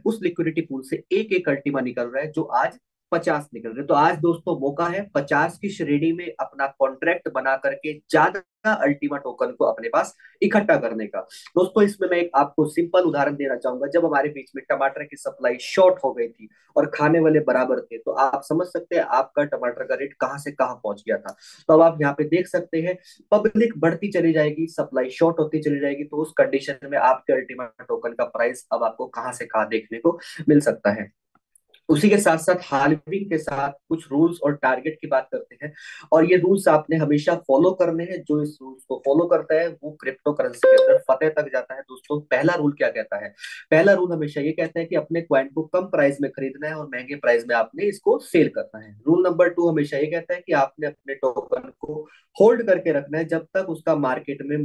उस लिक्विडिटी पूल से एक एक अल्टीमा निकल रहा है, जो आज 50 निकल रहे। तो आज दोस्तों मौका है 50 की श्रेणी में अपना कॉन्ट्रैक्ट बना करके ज्यादा अल्टीमा टोकन को अपने पास इकट्ठा करने का। दोस्तों इसमें मैं एक आपको सिंपल उदाहरण देना चाहूंगा। जब हमारे बीच में टमाटर की सप्लाई शॉर्ट हो गई थी और खाने वाले बराबर थे, तो आप समझ सकते हैं आपका टमाटर का रेट कहां से कहां पहुंच गया था। तो अब आप यहाँ पे देख सकते हैं पब्लिक बढ़ती चली जाएगी, सप्लाई शॉर्ट होती चली जाएगी, तो उस कंडीशन में आपके अल्टीमा टोकन का प्राइस अब आपको कहां से कहां देखने को मिल सकता है। उसी के साथ साथ हार्विंग के साथ कुछ रूल्स और टारगेट की बात करते हैं। और ये रूल्स आपने हमेशा फॉलो करने हैं। जो इस रूल्स को फॉलो करता है वो क्रिप्टो करेंसी के अंदर फतेह तक जाता है। दोस्तों पहला रूल क्या कहता है? पहला रूल हमेशा ये कहता है कि अपने क्वाइन को कम प्राइस में खरीदना है और महंगे प्राइस में आपने इसको सेल करना है। रूल नंबर 2 हमेशा ये कहता है कि आपने अपने टोकन को होल्ड करके रखना है जब तक उसका मार्केट में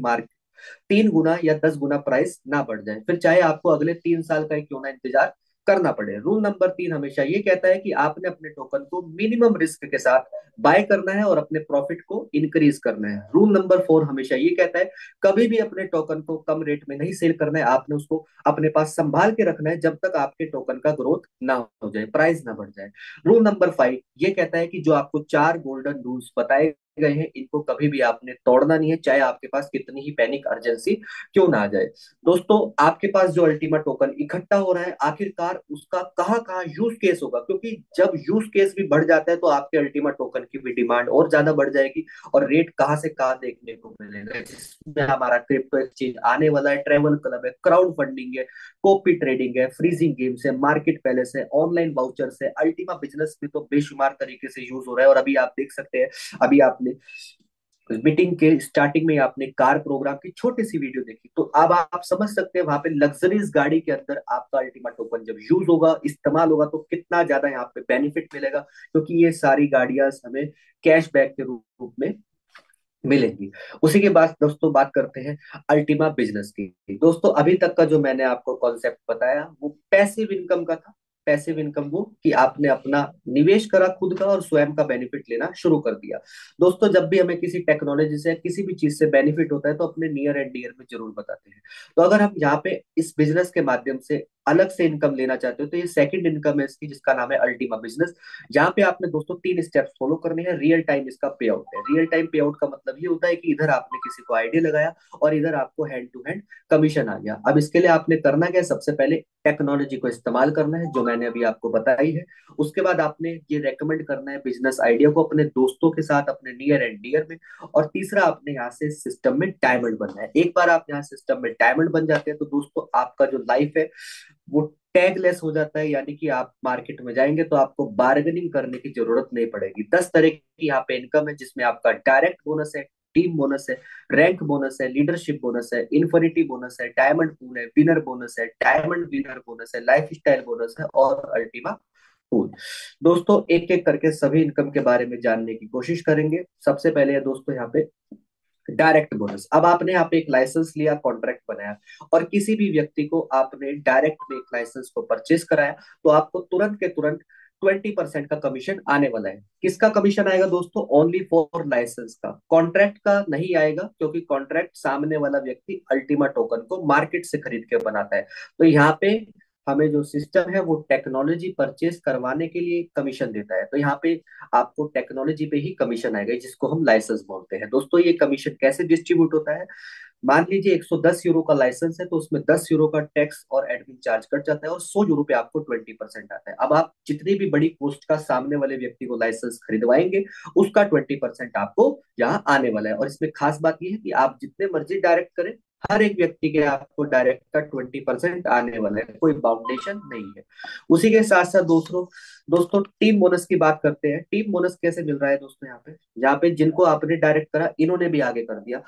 3 गुना या 10 गुना प्राइस ना बढ़ जाए, फिर चाहे आपको अगले 3 साल का ही क्यों ना इंतजार करना पड़े। रूल नंबर 3 हमेशा ये कहता है कि आपने अपने टोकन को मिनिमम रिस्क के साथ बाय करना है और अपने प्रॉफिट को इंक्रीज करना है। रूल नंबर 4 हमेशा ये कहता है कभी भी अपने टोकन को कम रेट में नहीं सेल करना है, आपने उसको अपने पास संभाल के रखना है जब तक आपके टोकन का ग्रोथ ना हो जाए, प्राइस ना बढ़ जाए। रूल नंबर 5 ये कहता है कि जो आपको 4 गोल्डन रूल्स बताए गए हैं इनको कभी भी आपने तोड़ना नहीं है, चाहे आपके पास कितनी ही पैनिक अर्जेंसी क्यों ना आ जाए। दोस्तों आपके पास जो अल्टीमा टोकन इकट्ठा हो रहा है आखिरकार उसका कहाँ कहाँ यूज केस होगा, क्योंकि जब यूज केस भी बढ़ जाता है तो आपके अल्टीमा टोकन की भी डिमांड और ज्यादा बढ़ जाएगी और रेट कहाँ से कहाँ देखने को मिलेगा, जिसमें हमारा क्रिप्टो एक्सचेंज आने वाला है, ट्रेवल क्लब है, क्राउड फंडिंग है, कॉपी ट्रेडिंग है, फ्रीजिंग गेम्स है, मार्केट पैलेस है, ऑनलाइन वाउचर्स है। अल्टीमा बिजनेस में तो बेशुमार तरीके से यूज हो रहा है। और अभी आप देख सकते हैं, अभी आपने मीटिंग के स्टार्टिंग में आपने कार प्रोग्राम की छोटी सी वीडियो देखी, तो अब आप समझ सकते हैं वहां पे लग्जरीज गाड़ी के अंदर आपका अल्टीमा टोकन जब यूज होगा, इस्तेमाल होगा, तो कितना ज्यादा यहाँ पे बेनिफिट मिलेगा, क्योंकि ये सारी गाड़ियां हमें कैशबैक के रूप में मिलेंगी। उसी के बाद दोस्तों बात करते हैं अल्टीमा बिजनेस की। दोस्तों अभी तक का जो मैंने आपको कॉन्सेप्ट बताया वो पैसिव इनकम का था। पैसिव इनकम वो कि आपने अपना निवेश करा खुद का और स्वयं का बेनिफिट लेना शुरू कर दिया। दोस्तों जब भी हमें किसी टेक्नोलॉजी से किसी भी चीज से बेनिफिट होता है तो अपने नियर एंड डियर में जरूर बताते हैं। तो अगर हम यहाँ पे इस बिजनेस के माध्यम से अलग से इनकम लेना चाहते हो तो ये सेकंड इनकम है इसकी, जिसका नाम है अल्टीमा बिजनेस। यहाँ पे आपने दोस्तों 3 स्टेप्स फॉलो करने हैं। रियल टाइम इसका पे आउट है। रियल टाइम पे आउट का मतलब ये होता है कि इधर आपने किसी को आइडिया लगाया और इधर आपको हैंड टू हैंड कमीशन आ गया। अब इसके लिए आपने करना क्या है, सबसे पहले टेक्नोलॉजी को इस्तेमाल करना है जो मैंने अभी आपको बताई है। उसके बाद आपने ये रेकमेंड करना है बिजनेस आइडिया को अपने दोस्तों के साथ, अपने नियर एंड डियर में। और तीसरा, आपने यहाँ से सिस्टम में डायमंड बनना है। एक बार आप यहाँ सिस्टम में डायमंड बन जाते हैं तो दोस्तों आपका जो लाइफ है वो टैगलेस हो जाता है। यानी कि आप मार्केट में जाएंगे तो आपको बार्गेनिंग करने की जरूरत नहीं पड़ेगी। 10 तरह की यहाँ पे इनकम है, जिसमें आपका डायरेक्ट बोनस है, टीम बोनस है, रैंक बोनस है, लीडरशिप बोनस है, इन्फिनिटी बोनस है, डायमंड पूल है, विनर बोनस है, डायमंड विनर बोनस है, लाइफ स्टाइल बोनस है और अल्टीमा पूल। दोस्तों एक एक करके सभी इनकम के बारे में जानने की कोशिश करेंगे। सबसे पहले है दोस्तों यहाँ पे डायरेक्ट बोनस। अब आपने यहाँ पे एक लाइसेंस लिया, कॉन्ट्रैक्ट बनाया और किसी भी व्यक्ति को आपने डायरेक्ट में एक लाइसेंस को परचेस कराया तो आपको तुरंत के तुरंत 20% का कमीशन आने वाला है। किसका कमीशन आएगा दोस्तों? ओनली फॉर लाइसेंस का, कॉन्ट्रैक्ट का नहीं आएगा, क्योंकि कॉन्ट्रैक्ट सामने वाला व्यक्ति अल्टीमा टोकन को मार्केट से खरीद के बनाता है। तो यहाँ पे हमें जो सिस्टम है वो टेक्नोलॉजी परचेस करवाने के लिए कमीशन देता है। तो यहाँ पे आपको टेक्नोलॉजी पे ही कमीशन आएगा, जिसको हम लाइसेंस बोलते हैं। दोस्तों ये कमीशन कैसे डिस्ट्रीब्यूट होता है? मान लीजिए 110 यूरो का लाइसेंस है तो उसमें 10 यूरो का टैक्स और एडमिन चार्ज कट जाता है और 100 यूरो पे आपको 20% आता है। अब आप जितनी भी बड़ी पोस्ट का सामने वाले व्यक्ति को लाइसेंस खरीदवाएंगे उसका 20% आपको यहाँ आने वाला है। और इसमें खास बात यह है कि आप जितने मर्जी डायरेक्ट करें, हर एक व्यक्ति के आपको डायरेक्ट का 20% आने वाला है, कोई बाउंडेशन नहीं है। उसी के साथ साथ दोस्तों दोस्तों टीम बोनस की बात करते हैं। टीम बोनस कैसे मिल रहा है दोस्तों? यहाँ पे जिनको आपने डायरेक्ट करा इन्होंने भी आगे कर दिया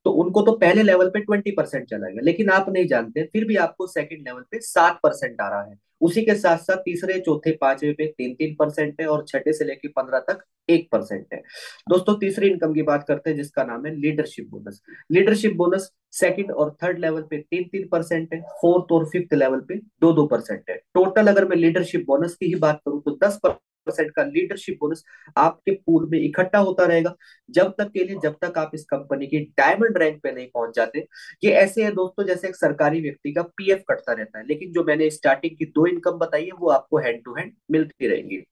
तो उनको तो पहले लेवल पे 20% चलाएगा, लेकिन आप नहीं जानते फिर भी आपको सेकंड लेवल पे 7% आ रहा है। उसी के साथ साथ तीसरे चौथे पांचवे पे 3-3% है और छठे से लेकर 15 तक 1% है। दोस्तों तीसरी इनकम की बात करते हैं जिसका नाम है leadership bonus. Leadership bonus second और थर्ड लेवल पे 3-3% है, फोर्थ और फिफ्थ लेवल पे 2-2% है। टोटल अगर मैं लीडरशिप बोनस की ही बात करूं तो 10% का लीडरशिप बोनस आपके पूल में इकट्ठा होता रहेगा जब तक के लिए, जब तक आप इस कंपनी की डायमंड रैंक पे नहीं पहुंच जाते। ये ऐसे है दोस्तों जैसे एक सरकारी व्यक्ति का पीएफ कटता रहता है, लेकिन जो मैंने स्टार्टिंग की 2 इनकम बताई है वो आपको हैंड टू हैंड मिलती रहेंगी।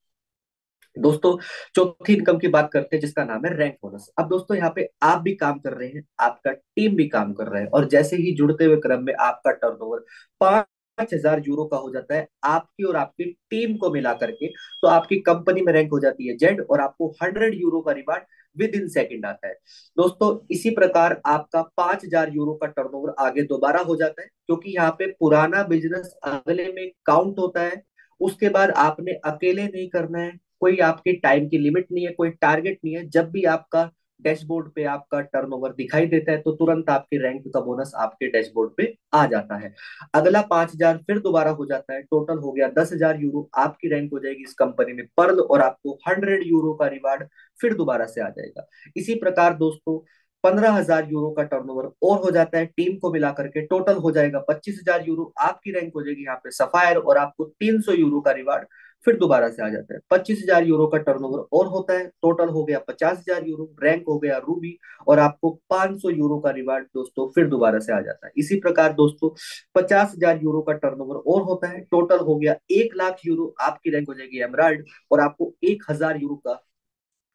दोस्तों चौथी इनकम की बात करते हैं जिसका नाम है रैंक बोनस। अब दोस्तों यहाँ पे आप भी काम कर रहे हैं, आपका टीम भी काम कर रहा है और जैसे ही जुड़ते हुए क्रम में आपका टर्नओवर 5,000 यूरो का हो जाता है आपकी और आपकी टीम को मिला करके, तो आपकी कंपनी में रैंक हो जाती है जेड और आपको 100 यूरो का रिवार्ड विद इन सेकेंड आता है। दोस्तों इसी प्रकार आपका 5,000 यूरो का टर्नओवर आगे दोबारा हो जाता है, क्योंकि यहाँ पे पुराना बिजनेस अगले में काउंट होता है। उसके बाद आपने अकेले नहीं करना है, कोई आपकी टाइम की लिमिट नहीं है, कोई टारगेट नहीं है। जब भी आपका डैशबोर्ड पे आपका टर्नओवर दिखाई देता है तो तुरंत आपके रैंक का बोनस आपके डैशबोर्ड पे आ जाता है। अगला 5,000 फिर दोबारा हो जाता है, टोटल हो गया 10,000 यूरो। आपकी रैंक हो जाएगी इस कंपनी में पर्ल और आपको 100 यूरो का रिवार्ड फिर दोबारा से आ जाएगा। इसी प्रकार दोस्तों 15,000 यूरो का टर्नओवर और हो जाता है टीम को मिला करके, टोटल हो जाएगा 25,000 यूरो। आपकी रैंक हो जाएगी यहाँ पे सफायर और आपको 300 यूरो का रिवार्ड फिर दोबारा से आ जाता है। 25,000 यूरो का टर्नओवर और होता है, टोटल हो गया 50,000 यूरो, रैंक हो गया रूबी और आपको 500 यूरो का रिवार्ड दोस्तों फिर दोबारा से आ जाता है। इसी प्रकार दोस्तों 50,000 यूरो का टर्नओवर और होता है, टोटल हो गया 1,00,000 यूरो। आपकी रैंक हो जाएगी एमराल्ड और आपको 1,000 यूरो का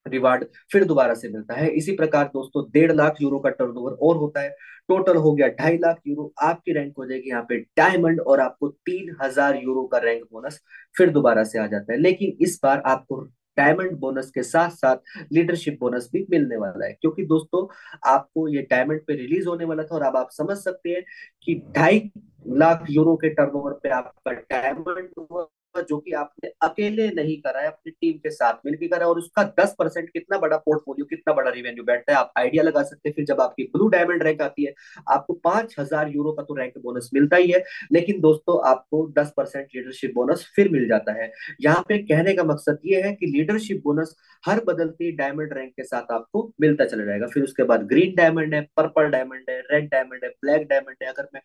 रिवार्ड फिर दोबारा से मिलता है। इसी प्रकार दोस्तों 1.5 लाख यूरो का टर्नओवर और होता है, टोटल हो गया 2.5 लाख यूरो। आपकी रैंक हो जाएगी यहाँ पे डायमंड और आपको 3,000 यूरो का रैंक बोनस फिर दोबारा से आ जाता है। लेकिन इस बार आपको डायमंड बोनस के साथ साथ लीडरशिप बोनस भी मिलने वाला है, क्योंकि दोस्तों आपको ये डायमंड पे रिलीज होने वाला था और अब आप समझ सकते हैं कि 2.5 लाख यूरो के टर्नओवर पे आपका डायमंड हुआ, जो कि आपने अकेले नहीं करा है, अपनी टीम के साथ मिलकर करा है। और उसका 10% कितना बड़ा पोर्टफोलियो, कितना बड़ा रिवेन्यू बैठता है आप आइडिया लगा सकते हैं। फिर जब आपकी ब्लू डायमंड रैंक आती है आपको 5,000 यूरो का तो रैंक बोनस मिलता ही है, लेकिन दोस्तों आपको 10% लीडरशिप बोनस फिर मिल जाता है। यहाँ पे कहने का मकसद ये है कि लीडरशिप बोनस हर बदलती डायमंड रैंक के साथ आपको मिलता चला जाएगा। फिर उसके बाद ग्रीन डायमंड है, पर्पल डायमंड है, रेड डायमंड है, ब्लैक डायमंड है। अगर मैं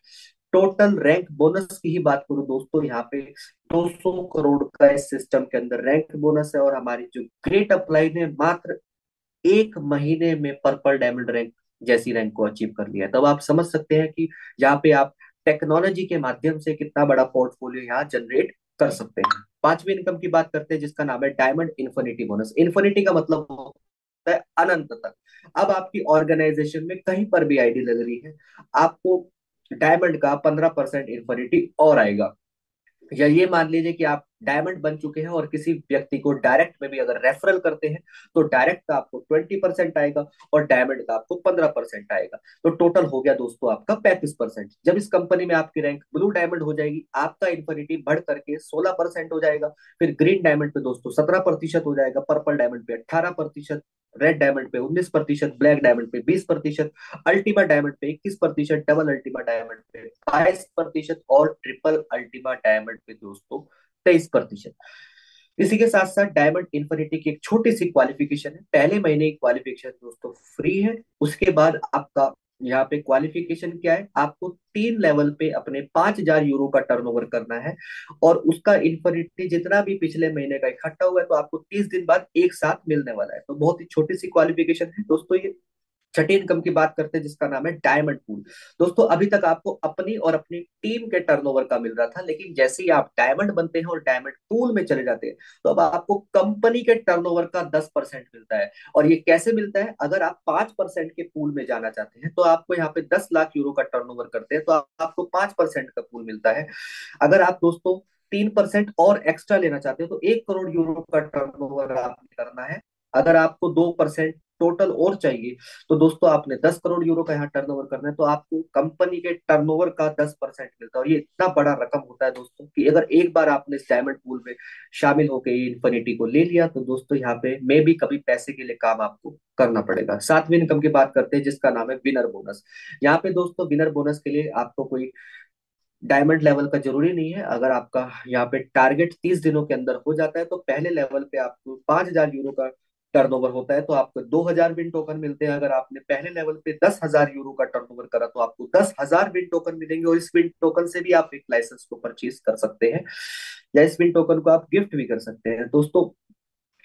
टोटल रैंक बोनस की ही बात करूं दोस्तों, यहाँ पे 200 करोड़ का इस सिस्टम के अंदर रैंक बोनस है। और हमारी जो ग्रेट अपलाइन ने मात्र एक महीने में पर्पल डायमंड रैंक जैसी रैंक को अचीव कर लिया है। तब आप समझ सकते हैं कि यहाँ पे आप टेक्नोलॉजी के माध्यम से कितना बड़ा पोर्टफोलियो यहाँ जनरेट कर सकते हैं। पांचवी इनकम की बात करते हैं जिसका नाम है डायमंड इन्फिनिटी बोनस। इन्फिनिटी का मतलब होता है अनंत तक। अब आपकी ऑर्गेनाइजेशन में कहीं पर भी आईडी लग रही है, आपको डायमंड का 15% इन्फिनिटी और आएगा। या ये मान लीजिए कि आप डायमंड बन चुके हैं और किसी व्यक्ति को डायरेक्ट में भी अगर रेफरल करते हैं तो डायरेक्ट का आपको 20% आएगा और डायमंड का आपको 15% आएगा। तो टोटल हो गया दोस्तों आपका 35%। जब इस कंपनी में आपकी रैंक ब्लू डायमंड हो जाएगी, आपका इन्फिनिटी बढ़ करके 16% हो जाएगा। फिर ग्रीन डायमंड पे दोस्तों 17% हो जाएगा, पर्पल डायमंड पे 18%, रेड डायमंड पे 19%, ब्लैक डायमंड पे 20%, अल्टीमा डायमंड पे 21%, डबल अल्टीमा डायमंड पे 22% और ट्रिपल अल्टीमा डायमंड पे दोस्तों 23%। इसी के साथ साथ डायमंड इन्फिनिटी की एक छोटी सी क्वालिफिकेशन है। पहले महीने की क्वालिफिकेशन दोस्तों फ्री है। उसके बाद आपका यहाँ पे क्वालिफिकेशन क्या है, आपको 3 लेवल पे अपने 5,000 यूरो का टर्नओवर करना है और उसका इन्फिनिटी जितना भी पिछले महीने का इकट्ठा हुआ है तो आपको 30 दिन बाद एक साथ मिलने वाला है। तो बहुत ही छोटी सी क्वालिफिकेशन है दोस्तों ये। छठी इनकम की बात करते हैं जिसका नाम है डायमंड पूल। दोस्तों अभी तक आपको अपनी और अपनी टीम के टर्नओवर का मिल रहा था, लेकिन जैसे ही आप डायमंड बनते हैं और डायमंड पूल में चले जाते हैं तो अब आपको कंपनी के टर्नओवर का 10% मिलता है। और ये कैसे मिलता है, अगर आप 5% के पूल में जाना चाहते हैं तो आपको यहाँ पे 10 लाख यूरो का टर्नओवर करते हैं तो आपको 5% का पूल मिलता है। अगर आप दोस्तों 3% और एक्स्ट्रा लेना चाहते हो तो 1 करोड़ यूरो का टर्नओवर आपने करना है। अगर आपको 2% टोटल और चाहिए तो दोस्तों आपने 10 करोड़ यूरो का यहाँ टर्नओवर करना है तो आपको कंपनी के टर्नओवर का 10% मिलता है। और ये इतना बड़ा रकम होता है दोस्तों कि अगर एक बार आपने इस डायमंड पूल में शामिल होकर इन्फिनिटी को ले लिया तो दोस्तों यहाँ पे मे भी कभी पैसे के लिए काम आपको करना पड़ेगा। सातवीं इनकम की बात करते हैं जिसका नाम है विनर बोनस। यहाँ पे दोस्तों विनर बोनस के लिए आपको कोई डायमंड लेवल का जरूरी नहीं है। अगर आपका यहाँ पे टारगेट 30 दिनों के अंदर हो जाता है तो पहले लेवल पे आपको 5,000 यूरो का टर्नओवर होता है तो आपको 2,000 विन टोकन मिलते हैं। अगर आपने पहले लेवल पे 10,000 यूरो का टर्नओवर करा तो आपको 10,000 विन टोकन मिलेंगे और इस विन टोकन से भी आप एक लाइसेंस को परचेज कर सकते हैं या इस विन टोकन को आप गिफ्ट भी कर सकते हैं। दोस्तों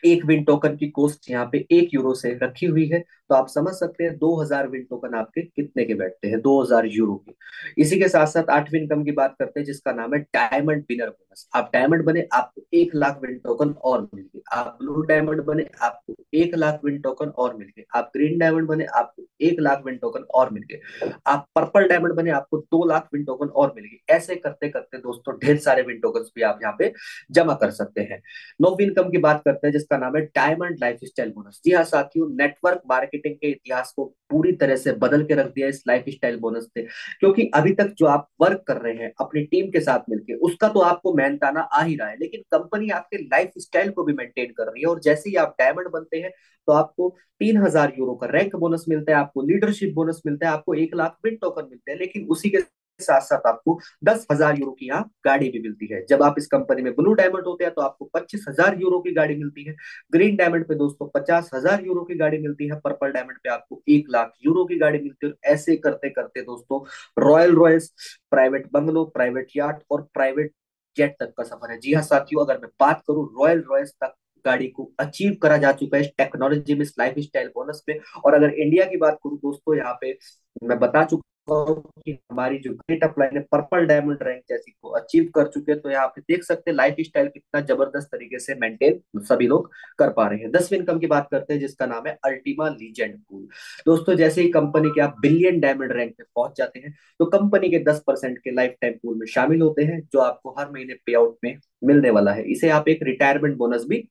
एक विन टोकन की कॉस्ट यहाँ पे 1 यूरो से रखी हुई है तो आप समझ सकते हैं 2,000 विन टोकन आपके कितने के बैठते हैं, 2,000 यूरो के। इसी के साथ साथ आठवीं इनकम की बात करते हैं जिसका नाम है डायमंड विनर बोनस। आप डायमंड बने आपको 1 लाख विन टोकन और मिल गए, आप ब्लू डायमंड बने आपको 1 लाख विन टोकन और मिल गए, आप ग्रीन डायमंड बने आपको 1 लाख विन टोकन और मिल गए, आप पर्पल डायमंड बने आपको 2 लाख विन टोकन और मिल गए। ऐसे करते करते दोस्तों ढेर सारे विन टोकन भी आप यहाँ पे जमा कर सकते हैं। नौवीं इनकम की बात करते हैं जिसका नाम है डायमंड लाइफस्टाइल बोनस। जी हाँ साथियों, नेटवर्क मार्केटिंग के इतिहास को पूरी तरह से बदल के रख दिया इस लाइफस्टाइल बोनस से। क्योंकि अभी तक जो आप वर्क कर रहे हैं अपनी टीम के साथ मिलकर उसका तो आपको मेहनताना आ ही रहा है, लेकिन कंपनी आपके लाइफ स्टाइल को भी मेंटेन कर रही है। और जैसे ही आप डायमंड बनते हैं तो आपको 3,000 यूरो का रैंक बोनस मिलता है, आपको लीडरशिप बोनस मिलता है, आपको 1 लाख विन टोकन मिलते हैं, लेकिन उसी के साथ साथ आपको 10,000 यूरो की यहाँ गाड़ी भी मिलती है। जब आप इस कंपनी में ब्लू डायमंड होते हैं तो आपको 25,000 यूरो की गाड़ी मिलती है, ग्रीन डायमंड पे दोस्तों 50,000 यूरो की गाड़ी मिलती है, पर्पल डायमंड पे आपको 1 लाख यूरो की गाड़ी मिलती है। और ऐसे करते करते दोस्तों royal royals, private bungalow, private yacht और प्राइवेट जेट तक का सफर है। जी हाँ साथियों, अगर मैं बात करूं रॉयल रॉयल्स तक गाड़ी को अचीव करा जा चुका है इस टेक्नोलॉजी में, इस लाइफ स्टाइल बोनस पे। और अगर इंडिया की बात करूं दोस्तों, यहाँ पे मैं बता चुका कि हमारी जो ग्रेट अपलाइन है पर्पल डायमंड रैंक जैसी को अचीव कर चुके हैं। तो यहाँ पे देख सकते हैं लाइफ स्टाइल कितना जबरदस्त तरीके से मेंटेन सभी लोग कर पा रहे हैं। 10वीं इनकम की बात करते हैं जिसका नाम है अल्टीमा लीजेंड पूल। दोस्तों जैसे ही कंपनी के आप बिलियन डायमंड रैंक पे पहुंच जाते हैं तो कंपनी के 10% के लाइफ टाइम पूल में शामिल होते हैं जो आपको हर महीने पे आउट में मिलने वाला है। इसे आप एक रिटायरमेंट बोनस भी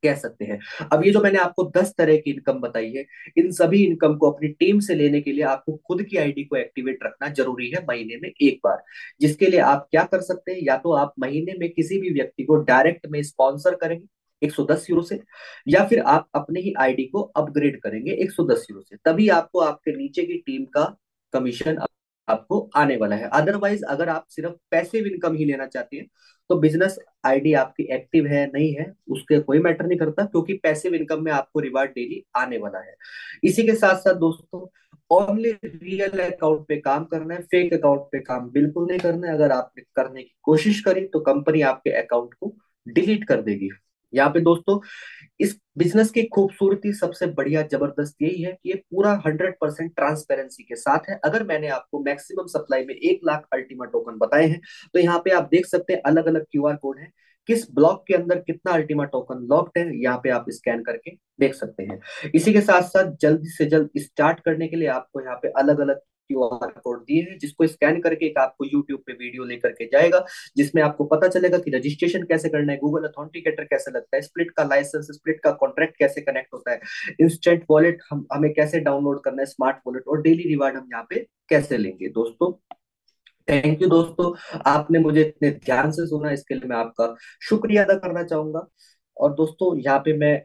कह सकते हैं। अब ये जो मैंने आपको 10 तरह की इनकम बताई है, इन सभी इनकम को अपनी टीम से लेने के लिए आपको खुद की आईडी को एक्टिवेट रखना जरूरी है महीने में एक बार। जिसके लिए आप क्या कर सकते हैं, या तो आप महीने में किसी भी व्यक्ति को डायरेक्ट में स्पॉन्सर करेंगे 110 यूरो से, या फिर आप अपने ही आईडी को अपग्रेड करेंगे 110 यूरो से। तभी आपको आपके नीचे की टीम का कमीशन आपको आने वाला है। अदरवाइज अगर आप सिर्फ पैसिव इनकम ही लेना चाहते हैं तो बिजनेस आईडी आपकी एक्टिव है नहीं है उसके कोई मैटर नहीं करता, क्योंकि पैसिव इनकम में आपको रिवार्ड डेली आने वाला है। इसी के साथ साथ दोस्तों, ओनली रियल अकाउंट पे काम करना है, फेक अकाउंट पे काम बिल्कुल नहीं करना है। अगर आपने करने की कोशिश करी तो कंपनी आपके अकाउंट को डिलीट कर देगी। यहाँ पे दोस्तों इस बिजनेस की खूबसूरती सबसे बढ़िया जबरदस्त यही है कि ये पूरा 100% ट्रांसपेरेंसी के साथ है। अगर मैंने आपको मैक्सिमम सप्लाई में 1 लाख अल्टीमा टोकन बताए हैं, तो यहाँ पे आप देख सकते हैं अलग अलग क्यूआर कोड है, किस ब्लॉक के अंदर कितना अल्टीमा टोकन लॉक्ड है, यहाँ पे आप स्कैन करके देख सकते हैं। इसी के साथ साथ जल्दी से जल्द स्टार्ट करने के लिए आपको यहाँ पे अलग अलग क्यूआर कोड दिए हैं, जिसको स्कैन करके एक आपको यूट्यूब पे वीडियो लेकर के जाएगा, जिसमें आपको पता चलेगा कि रजिस्ट्रेशन कैसे करना है, गूगल अथेंटिकेटर कैसे लगता है, स्प्लिट का लाइसेंस, स्प्लिट का कॉन्ट्रैक्ट कैसे कनेक्ट होता है, इंस्टेंट वॉलेट हमें कैसे डाउनलोड करना है, स्मार्ट वॉलेट, और डेली रिवार्ड हम यहाँ पे कैसे लेंगे। दोस्तों थैंक यू दोस्तों, आपने मुझे इतने ध्यान से सुना, इसके लिए मैं आपका शुक्रिया अदा करना चाहूंगा। और दोस्तों यहाँ पे मैं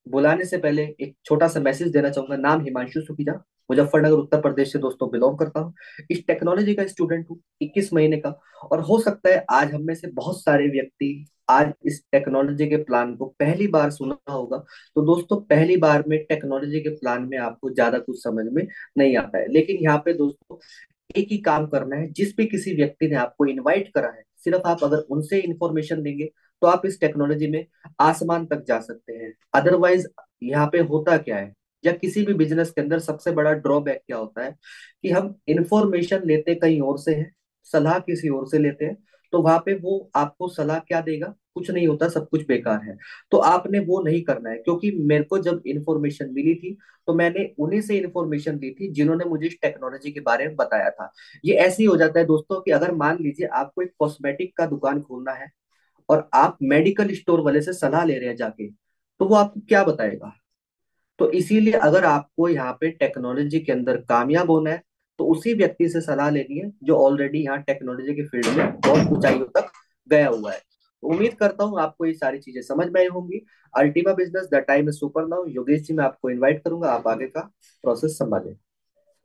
बुलाने से पहले एक छोटा सा मैसेज देना चाहूंगा। नाम हिमांशु सुखीजा, मुजफ्फरनगर उत्तर प्रदेश से दोस्तों बिलोंग करता हूँ। इस टेक्नोलॉजी का स्टूडेंट हूँ, 21 महीने का। और हो सकता है आज हम में से बहुत सारे व्यक्ति आज इस टेक्नोलॉजी के प्लान को पहली बार सुना होगा। तो दोस्तों पहली बार में टेक्नोलॉजी के प्लान में आपको ज्यादा कुछ समझ में नहीं आता है, लेकिन यहाँ पे दोस्तों एक ही काम करना है। जिस भी किसी व्यक्ति ने आपको इनवाइट करा है, सिर्फ आप अगर उनसे इंफॉर्मेशन देंगे तो आप इस टेक्नोलॉजी में आसमान तक जा सकते हैं। अदरवाइज यहाँ पे होता क्या है, या किसी भी बिजनेस के अंदर सबसे बड़ा ड्रॉबैक क्या होता है कि हम इंफॉर्मेशन लेते कहीं और से हैं, सलाह किसी और से लेते हैं, तो वहां पे वो आपको सलाह क्या देगा, कुछ नहीं होता, सब कुछ बेकार है। तो आपने वो नहीं करना है, क्योंकि मेरे को जब इंफॉर्मेशन मिली थी तो मैंने उन्हीं से इंफॉर्मेशन ली थी जिन्होंने मुझे इस टेक्नोलॉजी के बारे में बताया था। ये ऐसे ही हो जाता है दोस्तों कि अगर मान लीजिए आपको एक कॉस्मेटिक का दुकान खोलना है और आप मेडिकल स्टोर वाले से सलाह ले रहे हैं जाके, तो वो आपको क्या बताएगा। तो इसीलिए अगर आपको यहाँ पे टेक्नोलॉजी के अंदर कामयाब होना है तो उसी व्यक्ति से सलाह लेनी है जो ऑलरेडी यहाँ टेक्नोलॉजी के फील्ड में बहुत ऊंचाइयों तक गया हुआ है। तो उम्मीद करता हूँ आपको ये सारी चीजें समझ में आई होंगी। Ultimate business the time is super now. Yogesh ji मैं आपको इनवाइट करूंगा, आप आगे का प्रोसेस संभालें।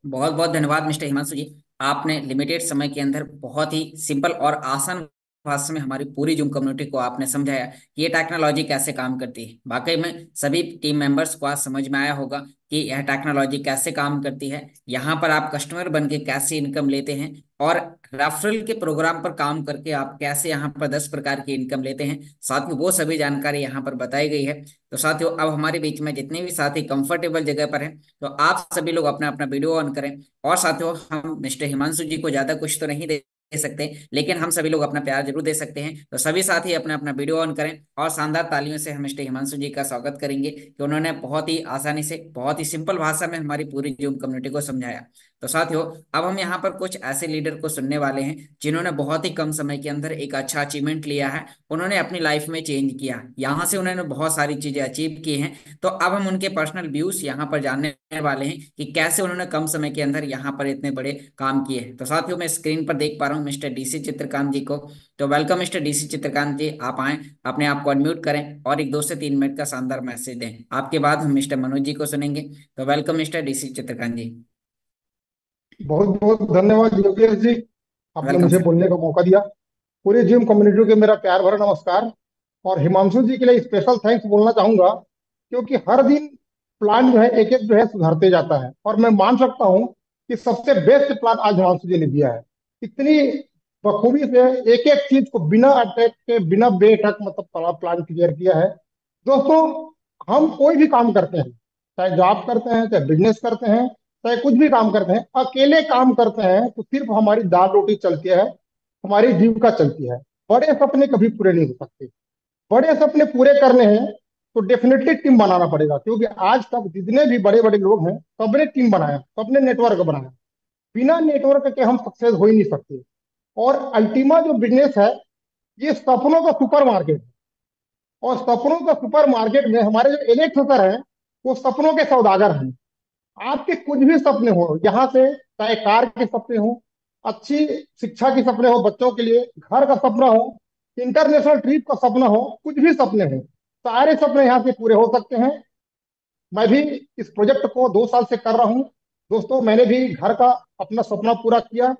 बहुत बहुत धन्यवाद मिस्टर हिमांशु जी। आपने लिमिटेड समय के अंदर बहुत ही सिंपल और आसान भाषा में हमारी पूरी जूम कम्युनिटी को आपने समझाया कि ये टेक्नोलॉजी कैसे काम करती है। वाकई में सभी टीम मेंबर्स को आज समझ में आया होगा कि यह टेक्नोलॉजी कैसे काम करती है, यहाँ पर आप कस्टमर बन के कैसे इनकम लेते हैं, और रेफरल के प्रोग्राम पर काम करके आप कैसे यहाँ पर 10 प्रकार की इनकम लेते हैं। साथ में वो सभी जानकारी यहाँ पर बताई गई है। तो साथियों, अब हमारे बीच में जितने भी साथी कंफर्टेबल जगह पर हैं, तो आप सभी लोग अपना अपना वीडियो ऑन करें। और साथियों, हम मिस्टर हिमांशु जी को ज्यादा कुछ तो नहीं दे सकते, लेकिन हम सभी लोग अपना प्यार जरूर दे सकते हैं। तो सभी साथी अपना अपना वीडियो ऑन करें और शानदार तालियों से हम मिस्टर हिमांशु जी का स्वागत करेंगे कि उन्होंने बहुत ही आसानी से, बहुत ही सिंपल भाषा में हमारी पूरी जूम कम्युनिटी को समझाया। तो साथियों, अब हम यहाँ पर कुछ ऐसे लीडर को सुनने वाले हैं जिन्होंने बहुत ही कम समय के अंदर एक अच्छा अचीवमेंट लिया है। उन्होंने अपनी लाइफ में चेंज किया, यहाँ से उन्होंने बहुत सारी चीजें अचीव की हैं। तो अब हम उनके पर्सनल व्यूज यहाँ पर जानने वाले हैं कि कैसे उन्होंने कम समय के अंदर यहाँ पर इतने बड़े काम किए हैं। तो साथियों, मैं स्क्रीन पर देख पा रहा हूँ मिस्टर डीसी चित्रकांत जी को। तो वेलकम मिस्टर डीसी चित्रकांत जी, आप आए, अपने आप को अनम्यूट करें और एक 2 से 3 मिनट का शानदार मैसेज दें। आपके बाद हम मिस्टर मनोज जी को सुनेंगे। तो वेलकम मिस्टर डीसी चित्रकांत जी। बहुत बहुत धन्यवाद योगेश जी, आपने वेलकम मुझे सर। बोलने का मौका दिया। पूरी जिम कम्युनिटी को मेरा प्यार भरा नमस्कार। और हिमांशु जी के लिए स्पेशल थैंक्स बोलना चाहूंगा, क्योंकि हर दिन प्लान जो है एक एक जो है सुधरते जाता है, और मैं मान सकता हूँ कि सबसे बेस्ट प्लान आज हिमांशु जी ने दिया है। इतनी बखूबी से एक एक चीज को बिना अटैक के, बिना बेठक मतलब प्लान क्लियर किया है। दोस्तों, हम कोई भी काम करते हैं, चाहे जॉब करते हैं, चाहे बिजनेस करते हैं, चाहे कुछ भी काम करते हैं, अकेले काम करते हैं तो सिर्फ हमारी दाल रोटी चलती है, हमारी जीविका चलती है। बड़े सपने कभी पूरे नहीं हो सकते। बड़े सपने पूरे करने हैं तो डेफिनेटली टीम बनाना पड़ेगा, क्योंकि आज तक जितने भी बड़े बड़े लोग हैं सबने टीम बनाया, सबने नेटवर्क बनाया। बिना नेटवर्क के हम सक्सेस हो ही नहीं सकते। और अल्टीमा जो बिजनेस है, ये सपनों का सुपर मार्केट है। और सपनों का सुपर मार्केट में हमारे जो एलेक्स सर हैं, वो सपनों के सौदागर हैं। आपके कुछ भी सपने हो यहाँ से, चाहे कार के सपने हो, अच्छी शिक्षा के सपने हो बच्चों के लिए, घर का सपना हो, इंटरनेशनल ट्रिप का सपना हो, कुछ भी सपने हो, सारे सपने यहाँ से पूरे हो सकते हैं। मैं भी इस प्रोजेक्ट को 2 साल से कर रहा हूँ। दोस्तों मैंने भी घर का अपना सपना पूरा किया।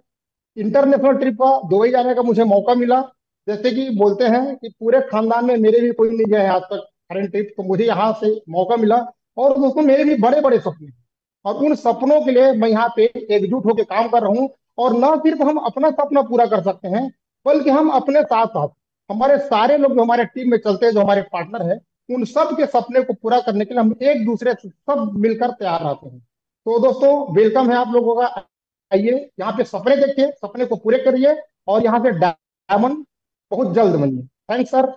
इंटरनेशनल ट्रिप का दुबई जाने का मुझे मौका मिला। जैसे कि बोलते हैं कि पूरे खानदान में मेरे भी कोई नहीं गए हैं आज तक फॉरेन ट्रिप, तो मुझे यहाँ से मौका मिला। और दोस्तों मेरे भी बड़े बड़े सपने हैं। और उन सपनों के लिए मैं यहाँ पे एकजुट होकर काम कर रहा हूँ। और न सिर्फ हम अपना सपना पूरा कर सकते हैं, बल्कि हम अपने साथ साथ हमारे सारे लोग जो हमारे टीम में चलते हैं, जो हमारे पार्टनर हैं, उन सब के सपने को पूरा करने के लिए हम एक दूसरे से सब मिलकर तैयार रहते हैं। तो दोस्तों वेलकम है आप लोगों का। आइए यहाँ पे सपने देखिए, सपने को पूरे करिए, और यहाँ से डायमंड बहुत जल्द बनिए। Thanks sir.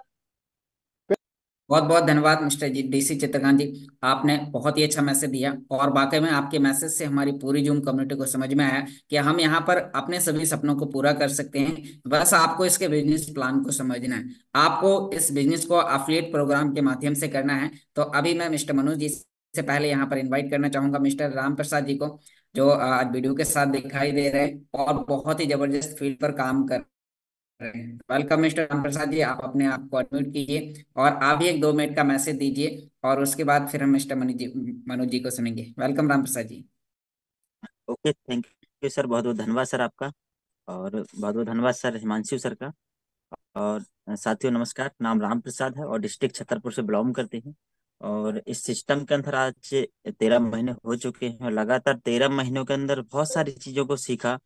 बहुत बहुत धन्यवाद मिस्टर जी डीसी चित्रकांत जी। आपने बहुत ही अच्छा मैसेज दिया और वाकई में आपके मैसेज से हमारी पूरी जूम कम्युनिटी को समझ में आया कि हम यहाँ पर अपने सभी सपनों को पूरा कर सकते हैं। बस आपको इसके बिजनेस प्लान को समझना है। आपको इस बिजनेस को अफिलिएट प्रोग्राम के माध्यम से करना है। तो अभी मैं मिस्टर मनोज जी से पहले यहाँ पर इन्वाइट करना चाहूंगा मिस्टर राम प्रसाद जी को, जो आज वीडियो के साथ दिखाई दे रहे हैं और बहुत ही जबरदस्त फील्ड पर काम कर वेलकम मिस्टर राम प्रसाद जी। आप अपने आप को अनम्यूट कीजिए और आप ही एक 2 मिनट का मैसेज दीजिए और उसके बाद फिर हम मिस्टर मनोज जी को सुनेंगे। Welcome Ram Prasad ji. Okay, thank you sir. बहुत बहुत धन्यवाद सर आपका। और बहुत बहुत धन्यवाद सर हिमांशु सर का। और साथियों नमस्कार, नाम राम प्रसाद है और डिस्ट्रिक्ट छतरपुर से बिलोंग करते हैं। और इस सिस्टम के अंदर आज 13 महीने हो चुके हैं और लगातार 13 महीनों के अंदर बहुत सारी चीज़ों को सीखा।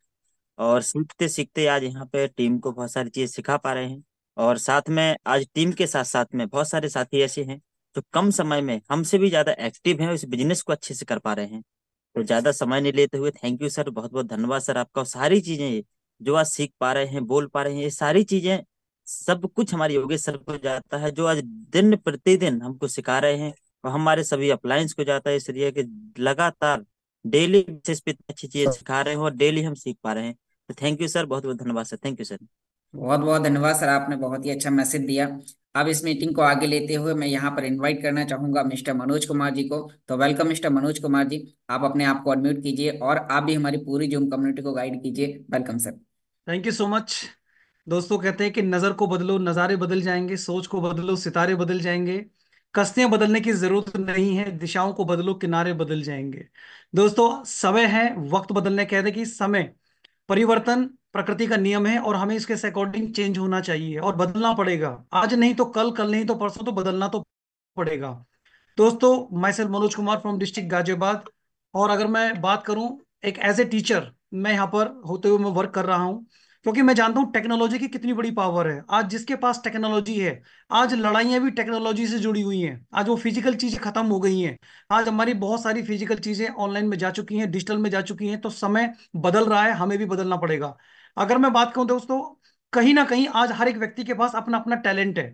और सीखते सीखते आज यहाँ पे टीम को बहुत सारी चीज़ सिखा पा रहे हैं। और साथ में आज टीम के साथ साथ में बहुत सारे साथी ऐसे हैं जो कम समय में हमसे भी ज़्यादा एक्टिव हैं और इस बिजनेस को अच्छे से कर पा रहे हैं। तो ज्यादा समय नहीं लेते हुए थैंक यू सर, बहुत बहुत धन्यवाद सर आपका। और सारी चीजें जो आज सीख पा रहे हैं, बोल पा रहे हैं, ये सारी चीजें सब कुछ हमारे योगेश सर को जाता है, जो आज दिन प्रतिदिन हमको सिखा रहे हैं। और हमारे सभी अप्लायंस को जाता है, इसलिए कि लगातार डेली बेसिस पे इतनी अच्छी चीजें सिखा रहे हैं और डेली हम सीख पा रहे हैं। तो थैंक यू सर, बहुत बहुत धन्यवाद सर, थैंक यू सर। बहुत बहुत धन्यवाद सर, आपने बहुत ही अच्छा मैसेज दिया। अब इस मीटिंग को आगे लेते हुए मैं यहाँ पर इनवाइट करना चाहूंगा मिस्टर मनोज कुमार जी को। तो वेलकम मिस्टर मनोज कुमार जी। आप अपने आप को अनम्यूट कीजिए और आप भी हमारी पूरी जूम कम्युनिटी को गाइड कीजिए। Welcome sir. Thank you so much. दोस्तों कहते हैं कि नजर को बदलो नजारे बदल जाएंगे, सोच को बदलो सितारे बदल जाएंगे, कश्तियां बदलने की जरूरत नहीं है, दिशाओं को बदलो किनारे बदल जाएंगे। दोस्तों समय है वक्त बदलने, कहते हैं कि समय परिवर्तन प्रकृति का नियम है और हमें इसके अकॉर्डिंग चेंज होना चाहिए और बदलना पड़ेगा। आज नहीं तो कल, कल नहीं तो परसों, तो बदलना तो पड़ेगा। दोस्तों my self Manoj Kumar from district Ghaziabad. और अगर मैं बात करूं एक एज ए टीचर, मैं यहाँ पर होते हुए मैं वर्क कर रहा हूं, क्योंकि मैं जानता हूं टेक्नोलॉजी की कितनी बड़ी पावर है। आज जिसके पास टेक्नोलॉजी है, आज लड़ाइयां भी टेक्नोलॉजी से जुड़ी हुई हैं। आज वो फिजिकल चीजें खत्म हो गई हैं। आज हमारी बहुत सारी फिजिकल चीजें ऑनलाइन में जा चुकी हैं, डिजिटल में जा चुकी हैं। तो समय बदल रहा है, हमें भी बदलना पड़ेगा। अगर मैं बात करूं दोस्तों, कहीं ना कहीं आज हर एक व्यक्ति के पास अपना अपना टैलेंट है।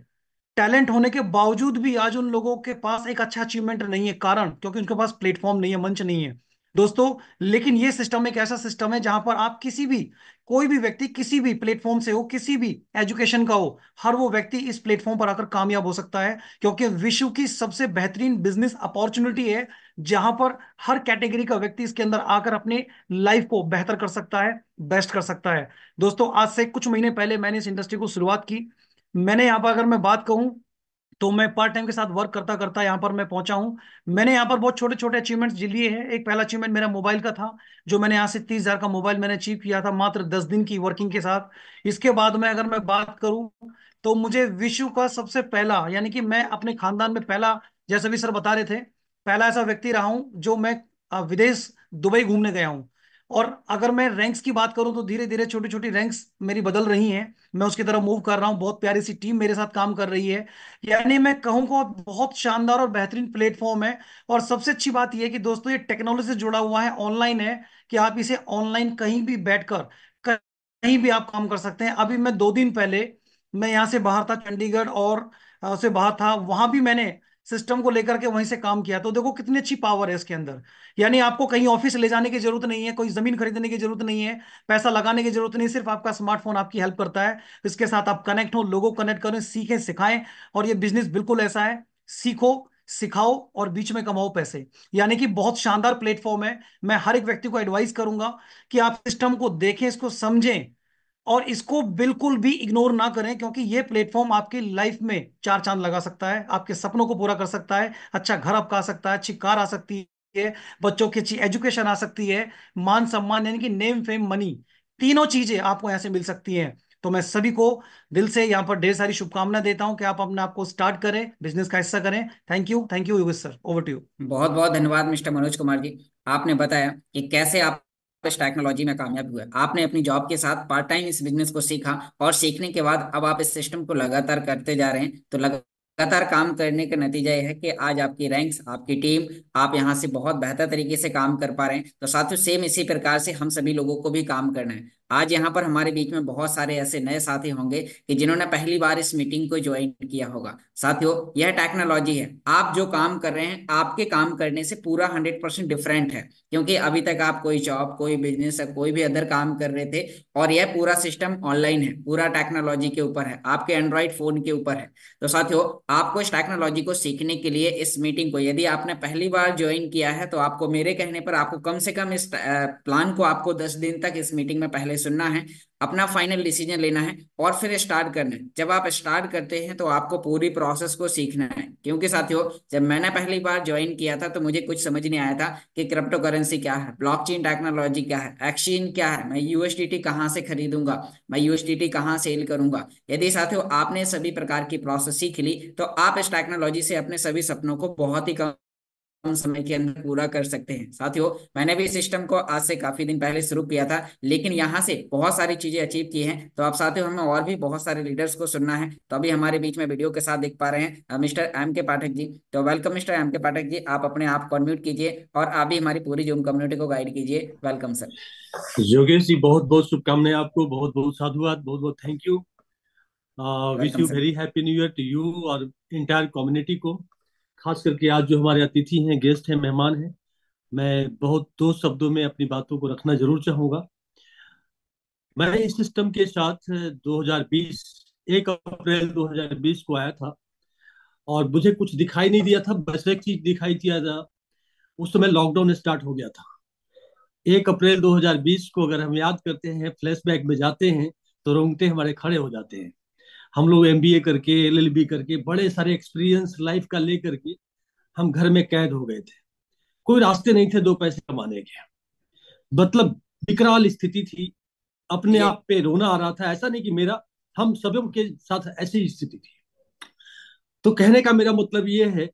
टैलेंट होने के बावजूद भी आज उन लोगों के पास एक अच्छा अचीवमेंट नहीं है। कारण क्योंकि उनके पास प्लेटफॉर्म नहीं है, मंच नहीं है दोस्तों। लेकिन ये सिस्टम एक ऐसा सिस्टम है जहां पर आप किसी भी, कोई भी व्यक्ति किसी भी प्लेटफॉर्म से हो, किसी भी एजुकेशन का हो, हर वो व्यक्ति इस प्लेटफॉर्म पर आकर कामयाब हो सकता है। क्योंकि विश्व की सबसे बेहतरीन बिजनेस अपॉर्चुनिटी है, जहां पर हर कैटेगरी का व्यक्ति इसके अंदर आकर अपने लाइफ को बेहतर कर सकता है, बेस्ट कर सकता है। दोस्तों आज से कुछ महीने पहले मैंने इस इंडस्ट्री को शुरुआत की। मैंने यहाँ पर अगर मैं बात कहूँ, तो मैं पार्ट टाइम के साथ वर्क करता करता यहाँ पर मैं पहुंचा हूँ। मैंने यहाँ पर बहुत छोटे छोटे अचीवमेंट्स लिए हैं। एक पहला अचीवमेंट मेरा मोबाइल का था, जो मैंने यहाँ से 30,000 का मोबाइल मैंने अचीव किया था मात्र 10 दिन की वर्किंग के साथ। इसके बाद में अगर मैं बात करूँ, तो मुझे विश्व का सबसे पहला, यानी कि मैं अपने खानदान में पहला, जैसे भी सर बता रहे थे, पहला ऐसा व्यक्ति रहा हूँ जो मैं विदेश दुबई घूमने गया हूँ। और अगर मैं रैंक्स की बात करूं, तो धीरे धीरे छोटी छोटी रैंक्स मेरी बदल रही हैं। मैं उसकी तरफ मूव कर रहा हूं। बहुत प्यारी सी टीम मेरे साथ काम कर रही है। यानी मैं कहूंगा बहुत शानदार और बेहतरीन प्लेटफॉर्म है। और सबसे अच्छी बात यह है कि दोस्तों ये टेक्नोलॉजी से जुड़ा हुआ है, ऑनलाइन है, कि आप इसे ऑनलाइन कहीं भी बैठकर कहीं भी आप काम कर सकते हैं। अभी मैं 2 दिन पहले मैं यहाँ से बाहर था, चंडीगढ़ और से बाहर था, वहां भी मैंने सिस्टम को लेकर के वहीं से काम किया। तो देखो कितनी अच्छी पावर है इसके अंदर। यानी आपको कहीं ऑफिस ले जाने की जरूरत नहीं है, कोई जमीन खरीदने की जरूरत नहीं है, पैसा लगाने की जरूरत नहीं, सिर्फ आपका स्मार्टफोन आपकी हेल्प करता है। इसके साथ आप कनेक्ट हो, लोगों को कनेक्ट करें, सीखें सिखाएं। और ये बिजनेस बिल्कुल ऐसा है, सीखो सिखाओ और बीच में कमाओ पैसे। यानी कि बहुत शानदार प्लेटफॉर्म है। मैं हर एक व्यक्ति को एडवाइस करूंगा कि आप सिस्टम को देखें, इसको समझें और इसको बिल्कुल भी इग्नोर ना करें, क्योंकि ये प्लेटफॉर्म आपकी लाइफ में चार चांद लगा सकता है, आपके सपनों को पूरा कर सकता है, अच्छा घर आपका आ सकता है, अच्छी कार आ सकती है, बच्चों की अच्छी एजुकेशन आ सकती है, मान सम्मान यानी कि नेम फेम मनी, तीनों चीजें आपको यहाँ से मिल सकती हैं। तो मैं सभी को दिल से यहाँ पर ढेर सारी शुभकामनाएं देता हूं कि आप अपने आप को स्टार्ट करें, बिजनेस का हिस्सा करें। Thank you Yogesh sir, over to you. बहुत बहुत धन्यवाद मिस्टर मनोज कुमार जी। आपने बताया कि कैसे आप इस टेक्नोलॉजी में कामयाब हुए। आपने अपनी जॉब के साथ पार्ट टाइम इस बिजनेस को सीखा, और सीखने के बाद अब आप इस सिस्टम को लगातार करते जा रहे हैं। तो लगातार काम करने का नतीजा यह है कि आज आपकी रैंक्स, आपकी टीम, आप यहाँ से बहुत बेहतर तरीके से काम कर पा रहे हैं। तो साथियों, सेम इसी प्रकार से हम सभी लोगों को भी काम करना है। आज यहाँ पर हमारे बीच में बहुत सारे ऐसे नए साथी होंगे कि जिन्होंने पहली बार इस मीटिंग को ज्वाइन किया होगा। साथियों, यह टेक्नोलॉजी है, आप जो काम कर रहे हैं आपके काम करने से पूरा 100% डिफरेंट है। क्योंकि अभी तक आप कोई जॉब, कोई बिजनेस या कोई भी अदर काम कर रहे थे, और यह पूरा सिस्टम ऑनलाइन है, पूरा टेक्नोलॉजी के ऊपर है, आपके एंड्रॉइड फोन के ऊपर है। तो साथियों, आपको इस टेक्नोलॉजी को सीखने के लिए इस मीटिंग को, यदि आपने पहली बार ज्वाइन किया है, तो आपको मेरे कहने पर आपको कम से कम इस प्लान को आपको 10 दिन तक इस मीटिंग में पहले सुनना है, अपना फाइनल डिसीजन लेना है, और फिर स्टार्ट करना है। जब आप स्टार्ट करते हैं तो आपको पूरी प्रोसेस को सीखना है। क्योंकि साथियों, जब मैंने पहली बार ज्वाइन किया था तो मुझे कुछ समझ नहीं आया था कि क्रिप्टो करेंसी क्या है, ब्लॉकचेन टेक्नोलॉजी क्या है, एक्सचेंज क्या है, मैं यूएसडीटी कहाँ से खरीदूंगा, मैं यूएसडीटी कहाँ सेल करूंगा। यदि साथियों आपने सभी प्रकार की प्रोसेस सीख ली, तो आप इस टेक्नोलॉजी से अपने सभी सपनों को बहुत ही कम समय के अंदर पूरा कर सकते हैं। साथियों, मैंने भी इस सिस्टम को आज से काफी दिन पहले शुरू किया था, लेकिन यहाँ से बहुत सारी चीजें अचीव की हैं। तो आप साथियों, हमें और भी बहुत सारे लीडर्स को सुनना है। तो अभी हमारे बीच में वीडियो के साथ देख पा रहे हैं मिस्टर एम के पाठक जी। तो वेलकम मिस्टर एम के पाठक जी, आप अपने आप को अनम्यूट कीजिए और आप भी हमारी पूरी जूम कम्युनिटी को गाइड कीजिए। Welcome sir. योगेश जी, बहुत बहुत शुभकामनाएं आपको, बहुत बहुत साधुवाद, बहुत बहुत thank you. Wish welcome you sir. Very happy new year to you और इंटायर कम्युनिटी को। खास करके आज जो हमारे अतिथि हैं, गेस्ट हैं, मेहमान हैं, मैं बहुत दो शब्दों में अपनी बातों को रखना जरूर चाहूंगा। मैं इस सिस्टम के साथ 2020 1 अप्रैल 2020 को आया था, और मुझे कुछ दिखाई नहीं दिया था, बस एक चीज दिखाई दिया था। उस समय लॉकडाउन स्टार्ट हो गया था। 1 अप्रैल 2020 को अगर हम याद करते हैं, फ्लैशबैक में जाते हैं, तो रोंगटे हमारे खड़े हो जाते हैं। हम लोग एमबीए करके, एलएलबी करके, बड़े सारे एक्सपीरियंस लाइफ का लेकर के हम घर में कैद हो गए थे। कोई रास्ते नहीं थे दो पैसे कमाने के। मतलब विकराल स्थिति थी, अपने ये आप पे रोना आ रहा था। ऐसा नहीं कि मेरा, हम सबों के साथ ऐसी ही स्थिति थी। तो कहने का मेरा मतलब ये है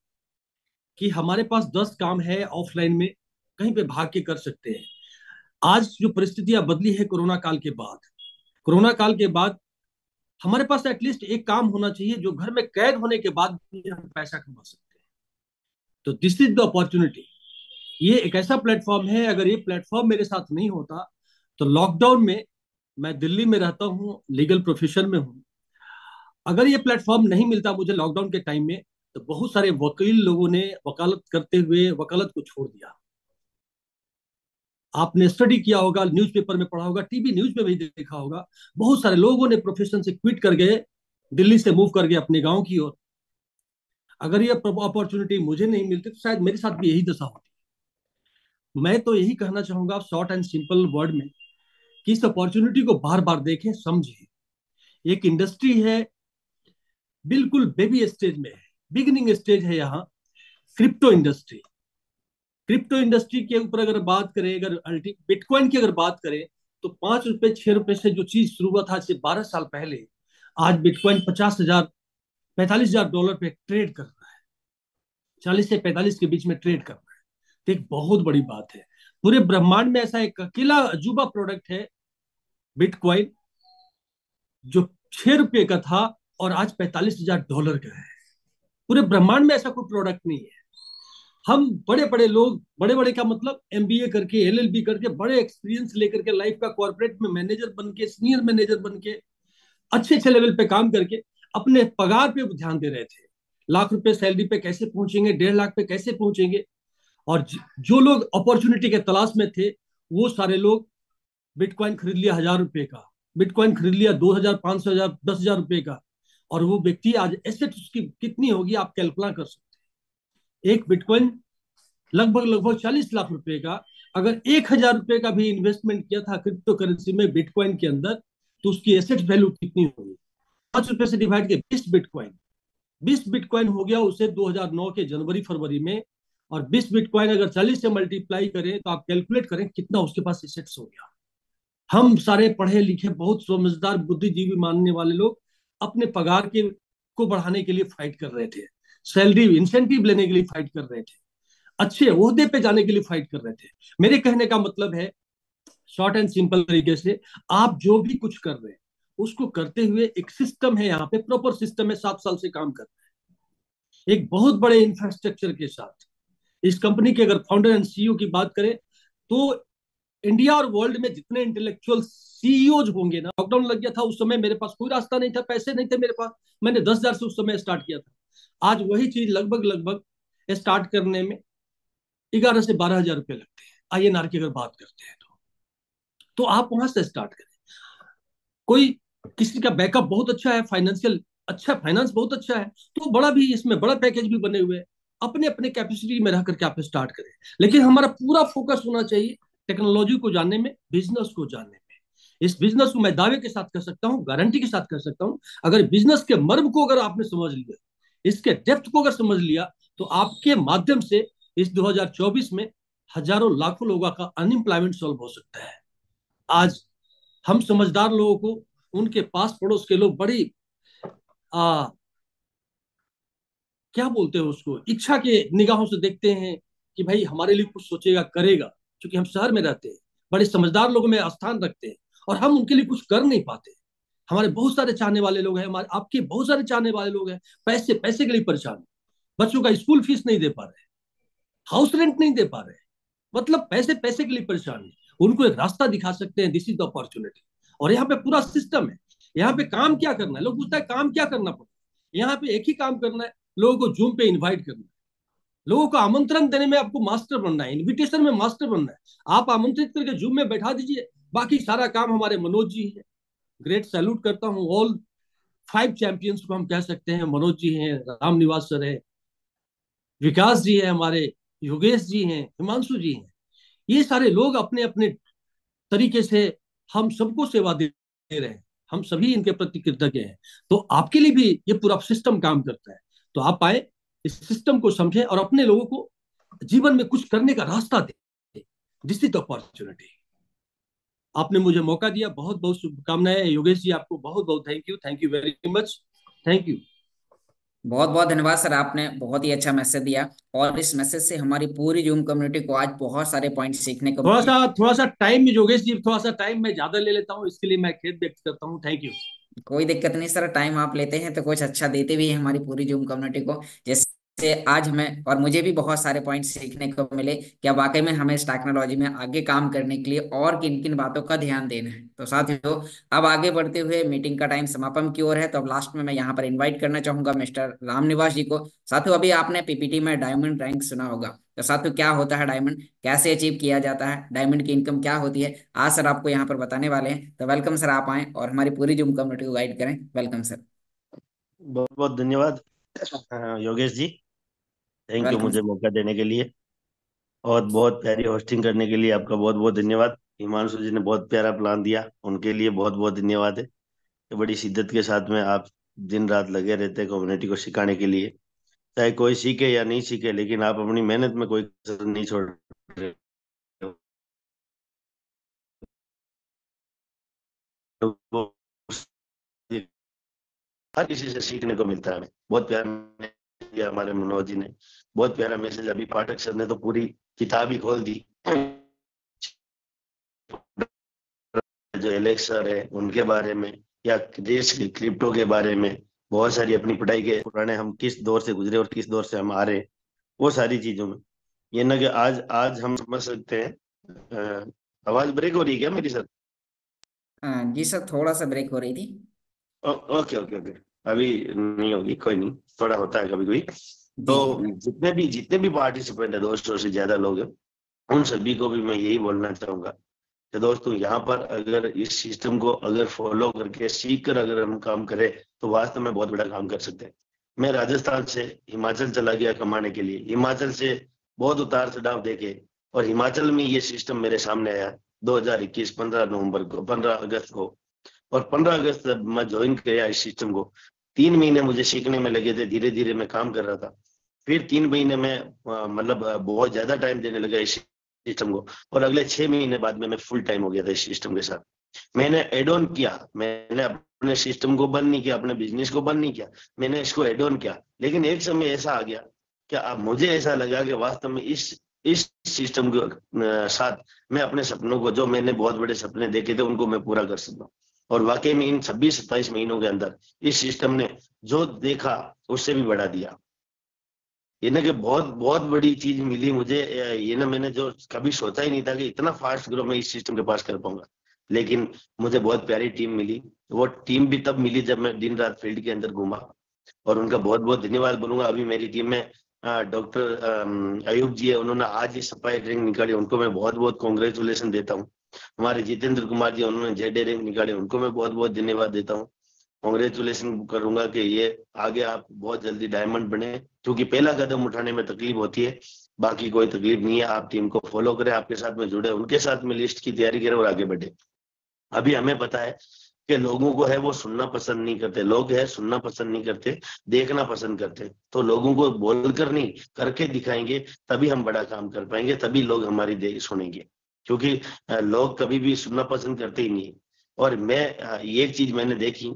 कि हमारे पास 10 काम है ऑफलाइन में, कहीं पे भाग के कर सकते हैं। आज जो परिस्थितियां बदली है कोरोना काल के बाद, कोरोना काल के बाद हमारे पास एटलीस्ट एक काम होना चाहिए जो घर में कैद होने के बाद भी हम पैसा कमा सकते हैं। तो दिस इज द अपॉर्चुनिटी। ये एक ऐसा प्लेटफॉर्म है, अगर ये प्लेटफॉर्म मेरे साथ नहीं होता तो लॉकडाउन में, मैं दिल्ली में रहता हूँ, लीगल प्रोफेशन में हूँ, अगर ये प्लेटफॉर्म नहीं मिलता मुझे लॉकडाउन के टाइम में, तो बहुत सारे वकील लोगों ने वकालत करते हुए वकालत को छोड़ दिया। आपने स्टडी किया होगा, न्यूज़पेपर में पढ़ा होगा, टीवी न्यूज में भी देखा होगा, बहुत सारे लोगों ने प्रोफेशन से क्विट कर गए, दिल्ली से मूव कर गए अपने गांव की ओर। अगर ये अपॉर्चुनिटी मुझे नहीं मिलती तो शायद मेरे साथ भी यही दशा होती। मैं तो यही कहना चाहूंगा शॉर्ट एंड सिंपल वर्ड में, कि इस अपॉर्चुनिटी को बार बार देखें, समझें। एक इंडस्ट्री है, बिल्कुल बेबी स्टेज में है, बिगिनिंग स्टेज है यहाँ, क्रिप्टो इंडस्ट्री। क्रिप्टो इंडस्ट्री के ऊपर अगर बात करें, अगर बिटकॉइन की अगर बात करें, तो 5 रुपए 6 रुपए से जो चीज शुरू हुआ था आज से 12 साल पहले, आज बिटकॉइन 50,000 $45,000 पे ट्रेड कर रहा है, 40 से 45 के बीच में ट्रेड कर रहा है। तो एक बहुत बड़ी बात है। पूरे ब्रह्मांड में ऐसा एक अकेला अजूबा प्रोडक्ट है बिटकॉइन, जो 6 रुपए का था और आज $45,000 का है। पूरे ब्रह्मांड में ऐसा कोई प्रोडक्ट नहीं है। हम बड़े बड़े लोग, बड़े बड़े का मतलब एमबीए करके, एलएलबी करके, बड़े एक्सपीरियंस लेकर के, लाइफ का कॉर्पोरेट में मैनेजर बन के, सीनियर मैनेजर बन के, अच्छे अच्छे लेवल पे काम करके अपने पगार पे ध्यान दे रहे थे। लाख रुपए सैलरी पे कैसे पहुंचेंगे, 1.5 लाख पे कैसे पहुंचेंगे। और जो लोग अपॉर्चुनिटी के तलाश में थे, वो सारे लोग बिटकॉइन खरीद लिया 1,000 रुपए का, बिटकॉइन खरीद लिया 2,000, 500,000, 10,000 रुपए का। और वो व्यक्ति आज एसेट उसकी कितनी होगी आप कैलकुलेट कर सकते हैं। एक बिटकॉइन लगभग लगभग 40 लाख रुपए का, अगर 1,000 रुपए का भी इन्वेस्टमेंट किया था क्रिप्टो करेंसी में, बिटकॉइन के अंदर, तो उसकी एसेट वैल्यू कितनी होगी। 5 रुपए से डिवाइड किया, 20 बिटकॉइन हो गया उसे 2009 के जनवरी फरवरी में और 20 बिटकॉइन अगर 40 से मल्टीप्लाई करें तो आप कैलकुलेट करें कितना उसके पास एसेट्स हो गया। हम सारे पढ़े लिखे बहुत समझदार बुद्धिजीवी मानने वाले लोग अपने पगार के को बढ़ाने के लिए फाइट कर रहे थे, सैलरी इंसेंटिव लेने के लिए फाइट कर रहे थे, अच्छे ओहदे पे जाने के लिए फाइट कर रहे थे। मेरे कहने का मतलब है शॉर्ट एंड सिंपल तरीके से, आप जो भी कुछ कर रहे हैं उसको करते हुए एक सिस्टम है, यहाँ पे प्रॉपर सिस्टम है, 7 साल से काम कर रहे हैं एक बहुत बड़े इंफ्रास्ट्रक्चर के साथ। इस कंपनी के अगर फाउंडर एंड सीईओ की बात करें तो इंडिया और वर्ल्ड में जितने इंटेलेक्चुअल सीईओज होंगे ना, लॉकडाउन लग गया था उस समय मेरे पास कोई रास्ता नहीं था, पैसे नहीं थे मेरे पास, मैंने 10,000 से उस समय स्टार्ट किया था। आज वही चीज लगभग लगभग स्टार्ट करने में 11 से 12 हजार रुपये लगते हैं INR की अगर बात करते हैं तो आप वहां से स्टार्ट करें। कोई किसी का बैकअप बहुत अच्छा है, फाइनेंशियल अच्छा, फाइनेंस बहुत अच्छा है, तो बड़ा भी इसमें बड़ा पैकेज भी बने हुए हैं, अपने अपने कैपेसिटी में रह करके आप स्टार्ट करें। लेकिन हमारा पूरा फोकस होना चाहिए टेक्नोलॉजी को जानने में, बिजनेस को जानने में। इस बिजनेस को मैं दावे के साथ कर सकता हूँ, गारंटी के साथ कर सकता हूँ, अगर बिजनेस के मर्म को अगर आपने समझ लिया, इसके डेप्थ को अगर समझ लिया, तो आपके माध्यम से इस 2024 में हजारों लाखों लोगों का अनएम्प्लॉयमेंट सॉल्व हो सकता है। आज हम समझदार लोगों को उनके पास पड़ोस के लोग बड़ी आ, क्या बोलते हैं उसको, इच्छा के निगाहों से देखते हैं कि भाई हमारे लिए कुछ सोचेगा करेगा, क्योंकि हम शहर में रहते हैं, बड़े समझदार लोगों में स्थान रखते हैं और हम उनके लिए कुछ कर नहीं पाते। हमारे बहुत सारे चाहने वाले लोग हैं, हमारे आपके बहुत सारे चाहने वाले लोग हैं, पैसे पैसे के लिए परेशान, बच्चों का स्कूल फीस नहीं दे पा रहे, हाउस रेंट नहीं दे पा रहे, मतलब पैसे पैसे के लिए परेशान है। उनको एक रास्ता दिखा सकते हैं, दिस इज द अपॉर्चुनिटी। और यहाँ पे पूरा सिस्टम है, यहाँ पे काम क्या करना है, लोग पूछता है काम क्या करना पड़ता है, यहाँ पे एक ही काम करना है, लोगों को जूम पे इन्वाइट करना है, लोगों को आमंत्रण देने में आपको मास्टर बनना है, इन्विटेशन में मास्टर बनना है। आप आमंत्रित करके जूम में बैठा दीजिए, बाकी सारा काम हमारे मनोज जी है। ग्रेट सैल्यूट करता हूँ ऑल 5 चैंपियंस को हम कह सकते हैं, मनोज जी हैं, राम निवास सर है, विकास जी है हमारे, योगेश जी हैं, हिमांशु जी हैं। ये सारे लोग अपने अपने तरीके से हम सबको सेवा दे रहे हैं, हम सभी इनके प्रति कृतज्ञ हैं। तो आपके लिए भी ये पूरा सिस्टम काम करता है, तो आप आए, इस सिस्टम को समझें और अपने लोगों को जीवन में कुछ करने का रास्ता दें। This is the opportunity. आपने मुझे मौका दिया, बहुत बहुत शुभकामनाएं। योगेश जी आपको बहुत बहुत thank you very much, thank you. बहुत बहुत धन्यवाद सर, आपने बहुत ही अच्छा मैसेज दिया और इस मैसेज से हमारी पूरी जूम कम्युनिटी को आज बहुत सारे पॉइंट सीखने को मिले। थोड़ा सा टाइम, योगेश जी थोड़ा सा टाइम मैं ज्यादा ले लेता हूँ, इसके लिए मैं खेद व्यक्त करता हूँ, थैंक यू। कोई दिक्कत नहीं सर, टाइम आप लेते हैं तो कुछ अच्छा देते भी हैं हमारी पूरी जूम कम्युनिटी को। जैसे आज हमें और मुझे भी बहुत सारे पॉइंट सीखने को मिले क्या वाकई में हमें इस टेक्नोलॉजी में आगे काम करने के लिए और किन किन बातों का ध्यान देना है। तो साथियों, अब आगे बढ़ते हुए मीटिंग का टाइम समापन की ओर है, तो अब लास्ट में मैं यहाँ पर इन्वाइट करना चाहूंगा मिस्टर रामनिवास जी को। साथियों, अभी आपने पीपीटी में डायमंड रैंक सुना होगा, तो साथियों क्या होता है डायमंड, कैसे अचीव किया जाता है, डायमंड की इनकम क्या होती है, आज सर आपको यहाँ पर बताने वाले हैं। तो वेलकम सर, आप आए और हमारी पूरी जूम कम्युनिटी को गाइड करें। Welcome sir. बहुत बहुत धन्यवाद Yogesh ji, thank you welcome मुझे सर। मौका देने के लिए और बहुत प्यारी होस्टिंग करने के लिए आपका बहुत बहुत धन्यवाद। हिमांशु जी ने बहुत प्यारा प्लान दिया, उनके लिए बहुत बहुत धन्यवाद है। कि बड़ी शिद्दत के साथ में आप दिन रात लगे रहते हैं कम्युनिटी को सिखाने के लिए, चाहे कोई सीखे या नहीं सीखे, लेकिन आप अपनी मेहनत में कोई कसर नहीं छोड़ रहे हो। हर किसी से सीखने को मिलता है हमें। बहुत प्यारा दिया हमारे मनोज जी ने, बहुत प्यारा मैसेज। अभी पाठक सर ने तो पूरी किताब ही खोल दी। जो एलेक्स सर है उनके बारे में या देश के क्रिप्टो के बारे में, बहुत सारी अपनी पढ़ाई के पुराने हम किस दौर से गुजरे और किस दौर से हम आ रहे हैं, वो सारी चीजों में ये ना कि आज आज हम समझ सकते हैं। आवाज ब्रेक हो रही है क्या मेरी सर? जी सर, थोड़ा सा ब्रेक हो रही थी। ओके ओके ओके, अभी नहीं होगी, कोई नहीं, थोड़ा होता है कभी कभी। जी। तो जितने भी पार्टिसिपेंट है, 200 से ज्यादा लोग हैं, उन सभी को भी मैं यही बोलना चाहूंगा कि दोस्तों यहाँ पर अगर इस सिस्टम को अगर फॉलो करके सीख कर अगर हम काम करें तो वास्तव में बहुत बड़ा काम कर सकते हैं। मैं राजस्थान से हिमाचल चला गया कमाने के लिए, हिमाचल से बहुत उतार चढ़ाव देखे और हिमाचल में ये सिस्टम मेरे सामने आया 2021 15 नवंबर को, 15 अगस्त को। और 15 अगस्त मैं ज्वाइन किया इस सिस्टम को, 3 महीने मुझे सीखने में लगे थे, धीरे धीरे मैं काम कर रहा था। फिर 3 महीने में मतलब बहुत ज्यादा टाइम देने लगा इस सिस्टम को, और अगले 6 महीने बाद में मैं फुल टाइम हो गया था इस सिस्टम के साथ। मैंने एड ऑन किया, मैंने अपने सिस्टम को बंद नहीं किया, अपने बिजनेस को बंद नहीं किया, मैंने इसको एड ऑन किया। लेकिन एक समय ऐसा आ गया कि अब मुझे ऐसा लगा कि वास्तव में इस सिस्टम के साथ मैं अपने सपनों को, जो मैंने बहुत बड़े सपने देखे थे, उनको मैं पूरा कर सकता हूँ। और वाकई में इन 26-27 महीनों के अंदर इस सिस्टम ने जो देखा उससे भी बढ़ा दिया। ये ना कि बहुत बहुत बड़ी चीज मिली मुझे। ये ना मैंने जो कभी सोचा ही नहीं था कि इतना फास्ट ग्रो मैं इस सिस्टम के पास कर पाऊंगा। लेकिन मुझे बहुत प्यारी टीम मिली। वो टीम भी तब मिली जब मैं दिन रात फील्ड के अंदर घूमा, और उनका बहुत बहुत धन्यवाद बोलूंगा। अभी मेरी टीम में डॉक्टर अयूब जी है, उन्होंने आज ही सफाई रैंक निकाली, उनको मैं बहुत बहुत कॉन्ग्रेचुलेशन देता हूँ। हमारे जितेंद्र कुमार जी, उन्होंने जेडे रैंक निकाली, उनको मैं बहुत बहुत धन्यवाद देता हूँ। कॉन्ग्रेचुलेशन करूंगा कि ये आगे आप बहुत जल्दी डायमंड बने, क्योंकि पहला कदम उठाने में तकलीफ होती है, बाकी कोई तकलीफ नहीं है। आप टीम को फॉलो करें, आपके साथ में जुड़े, उनके साथ में लिस्ट की तैयारी करें और आगे बढ़े। अभी हमें पता है कि लोगों को है वो सुनना पसंद नहीं करते, लोग है सुनना पसंद नहीं करते, देखना पसंद करते। तो लोगों को बोलकर नहीं, करके दिखाएंगे, तभी हम बड़ा काम कर पाएंगे, तभी लोग हमारी सुनेंगे। क्योंकि लोग कभी भी सुनना पसंद करते ही नहीं। और मैं ये एक चीज मैंने देखी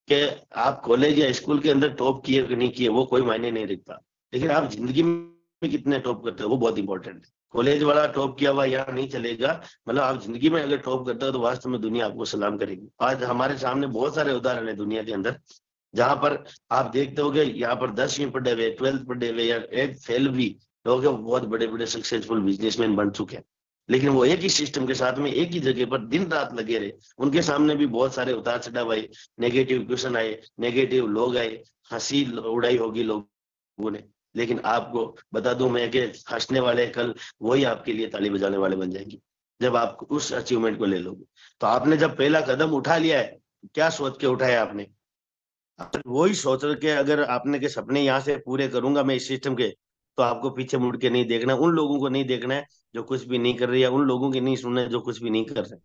कि आप कॉलेज या स्कूल के अंदर टॉप किए कि नहीं किए वो कोई मायने नहीं रखता, लेकिन आप जिंदगी में कितने टॉप करते हो वो बहुत इंपॉर्टेंट है। कॉलेज वाला टॉप किया हुआ यहाँ नहीं चलेगा, मतलब आप जिंदगी में अगर टॉप करते हो तो वास्तव में दुनिया आपको सलाम करेगी। आज हमारे सामने बहुत सारे उदाहरण है दुनिया के अंदर, जहां पर आप देखते हो कि यहाँ पर 10वीं पढ़े हुए, 12th पढ़े हुए या 8th फेल भी लोग हैं, बहुत बड़े बड़े सक्सेसफुल बिजनेसमैन बन चुके हैं। लेकिन वो एक ही सिस्टम के साथ में एक ही जगह पर दिन रात लगे रहे। उनके सामने भी बहुत सारे उतार चढ़ाव आए, नेगेटिव क्वेश्चन आए, नेगेटिव लोग आए, हंसी उड़ाई होगी लोगों ने। लेकिन आपको बता दूं मैं कि हंसने वाले कल वही आपके लिए ताली बजाने वाले बन जाएंगे, जब आप उस अचीवमेंट को ले लोगे। तो आपने जब पहला कदम उठा लिया है, क्या सोच के उठाया आपने? वही सोच के अगर आपने के सपने यहाँ से पूरे करूंगा मैं इस सिस्टम के, तो आपको पीछे मुड़ के नहीं देखना, उन लोगों को नहीं देखना है जो कुछ भी नहीं कर रहे, या उन लोगों की नहीं सुनना है जो कुछ भी नहीं कर रहे।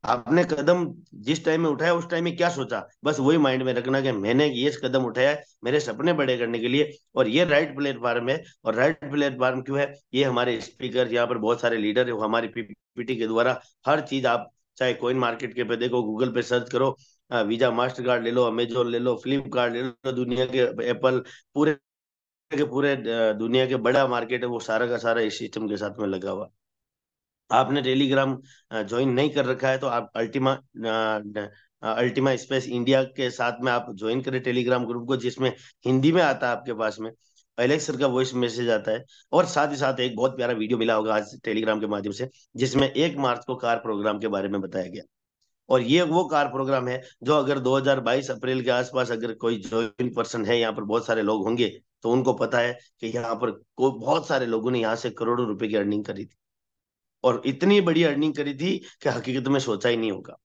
आपने कदम जिस टाइम में उठाया उस टाइम में क्या सोचा, बस वही माइंड में रखना कि मैंने ये कदम उठाया है मेरे सपने बड़े करने के लिए, और ये राइट प्लेटफॉर्म है। और राइट प्लेटफॉर्म क्यों है? ये हमारे स्पीकर, यहाँ पर बहुत सारे लीडर है, वो हमारी पीपीटी के द्वारा हर चीज आप चाहे कोइन मार्केट के पे देखो, गूगल पे सर्च करो, वीजा मास्टर कार्ड ले लो, अमेजोन ले लो, फ्लिपकार्ट ले लो, दुनिया के एप्पल, पूरे के पूरे दुनिया के बड़ा मार्केट है वो सारा का सारा इस सिस्टम के साथ में लगा हुआ। आपने टेलीग्राम ज्वाइन नहीं कर रखा है तो आप अल्टीमा स्पेस इंडिया के साथ में आप ज्वाइन करें टेलीग्राम ग्रुप को, जिसमें हिंदी में आता है आपके पास में एलेक्स सर का वॉइस मैसेज आता है। और साथ ही साथ एक बहुत प्यारा वीडियो मिला होगा आज टेलीग्राम के माध्यम से, जिसमें 1 मार्च को कार प्रोग्राम के बारे में बताया गया। और ये वो कार प्रोग्राम है जो अगर 2022 अप्रैल के आसपास अगर कोई ज्वाइन पर्सन है, यहाँ पर बहुत सारे लोग होंगे, तो उनको पता है कि यहाँ पर बहुत सारे लोगों ने यहाँ से करोड़ों रुपए की अर्निंग करी थी, और इतनी बड़ी अर्निंग करी थी कि हकीकत में सोचा ही नहीं होगा।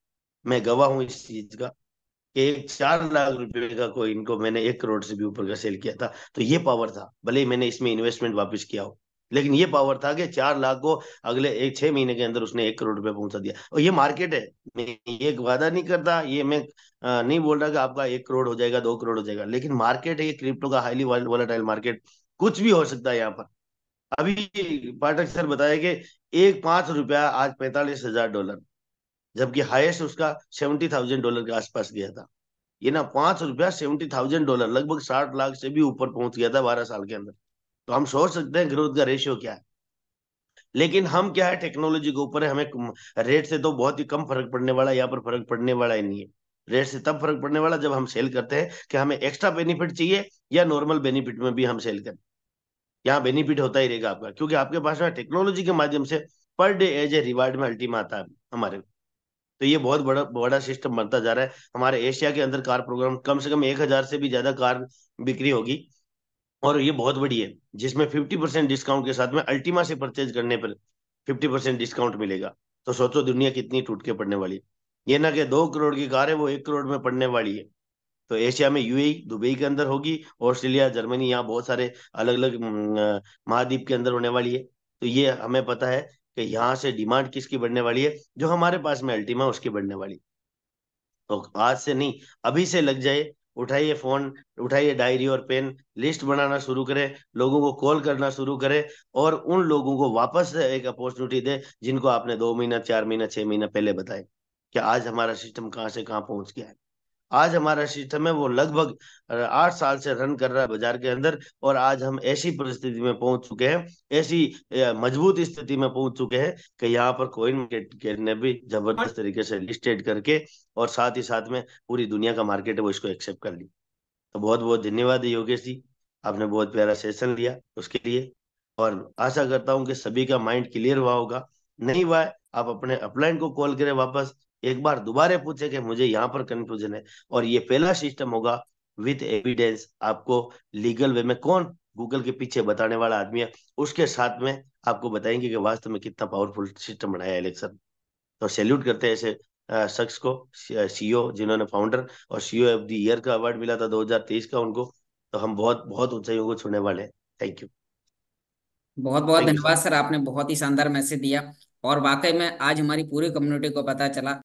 मैं गवाह हूं इस चीज का कि एक 4 लाख रुपए का कोइन को मैंने 1 करोड़ से भी ऊपर का सेल किया था। तो ये पावर था, भले ही मैंने इसमें इन्वेस्टमेंट वापस किया हो, लेकिन ये पावर था कि 4 लाख को अगले 6 महीने के अंदर उसने 1 करोड़ रुपए पहुंचा दिया। और ये मार्केट है, मैं ये वादा नहीं करता, ये मैं नहीं बोल रहा कि आपका 1 करोड़ हो जाएगा, 2 करोड़ हो जाएगा, लेकिन मार्केट है ये क्रिप्टो का, हाईली वोलेटाइल मार्केट, कुछ भी हो सकता है यहाँ पर। अभी पाठक सर बताया कि एक $5 आज $45,000, जबकि हाईएस्ट उसका $70,000 के आसपास गया था। ये ना $5 $70,000 लगभग 60 लाख से भी ऊपर पहुंच गया था 12 साल के अंदर। तो हम सोच सकते हैं ग्रोथ का रेशियो क्या है। लेकिन हम क्या है, टेक्नोलॉजी के ऊपर है, हमें रेट से तो बहुत ही कम फर्क पड़ने वाला है, यहाँ पर फर्क पड़ने वाला ही नहीं है। रेट से तब फर्क पड़ने वाला जब हम सेल करते हैं कि हमें एक्स्ट्रा बेनिफिट चाहिए या नॉर्मल बेनिफिट में भी हम सेल करें। यहाँ बेनिफिट होता ही रहेगा आपका, क्योंकि आपके पास में टेक्नोलॉजी के माध्यम से per day as a reward में अल्टीमा आता है हमारे। तो ये बहुत बड़ा बड़ा सिस्टम बनता जा रहा है। हमारे एशिया के अंदर कार प्रोग्राम कम से कम 1,000 से भी ज्यादा कार बिक्री होगी, और ये बहुत बड़ी है, जिसमें 50% डिस्काउंट के साथ में अल्टीमा से परचेज करने पर 50% डिस्काउंट मिलेगा। तो सोचो दुनिया कितनी टूट के पड़ने वाली है। ये ना कि 2 करोड़ की कार है वो 1 करोड़ में पड़ने वाली है। तो एशिया में यूएई दुबई के अंदर होगी, ऑस्ट्रेलिया, जर्मनी, यहाँ बहुत सारे अलग अलग महाद्वीप के अंदर होने वाली है। तो ये हमें पता है कि यहाँ से डिमांड किसकी बढ़ने वाली है, जो हमारे पास में अल्टीमा उसकी बढ़ने वाली। तो आज से नहीं, अभी से लग जाए, उठाइए फोन, उठाइए डायरी और पेन, लिस्ट बनाना शुरू करें, लोगों को कॉल करना शुरू करें और उन लोगों को वापस से एक अपॉर्चुनिटी दे जिनको आपने 2 महीना, 4 महीना, 6 महीना पहले बताए कि आज हमारा सिस्टम कहाँ से कहाँ पहुंच गया है। आज हमारा सिस्टम है वो लगभग 8 साल से रन कर रहा है बाजार के अंदर, और आज हम ऐसी परिस्थिति में पहुंच चुके हैं, ऐसी मजबूत स्थिति में पहुंच चुके हैं कि यहाँ पर कॉइन मार्केट ने भी जबरदस्त तरीके से लिस्टेड करके और साथ ही साथ में पूरी दुनिया का मार्केट है वो इसको एक्सेप्ट कर ली। तो बहुत बहुत धन्यवाद योगेश जी, आपने बहुत प्यारा सेशन लिया उसके लिए, और आशा करता हूँ कि सभी का माइंड क्लियर हुआ होगा। नहीं हुआ है, आप अपने अपलाइन को कॉल करें वापस, एक बार दोबारा पूछे कि मुझे यहाँ पर कंफ्यूजन है, और ये पहला सिस्टम होगा विथ एविडेंस। आपको लीगल वे में कौन गूगल के पीछे बताने वाला आदमी है, उसके साथ में आपको बताएंगे कि वास्तव में कितना पावरफुल सिस्टम बनाया है इलेक्शन। तो सैल्यूट करते हैं ऐसे शख्स को, सीईओ जिन्होंने फाउंडर और सीईओ ऑफ द ईयर का अवार्ड मिला था 2023 का उनको। तो हम बहुत बहुत ऊंचाइयों को छूने वाले हैं। Thank you. बहुत बहुत थैंक यू धन्यवाद सर। सर, आपने बहुत ही शानदार मैसेज दिया। और वाकई में आज हमारी पूरी कम्युनिटी को पता चला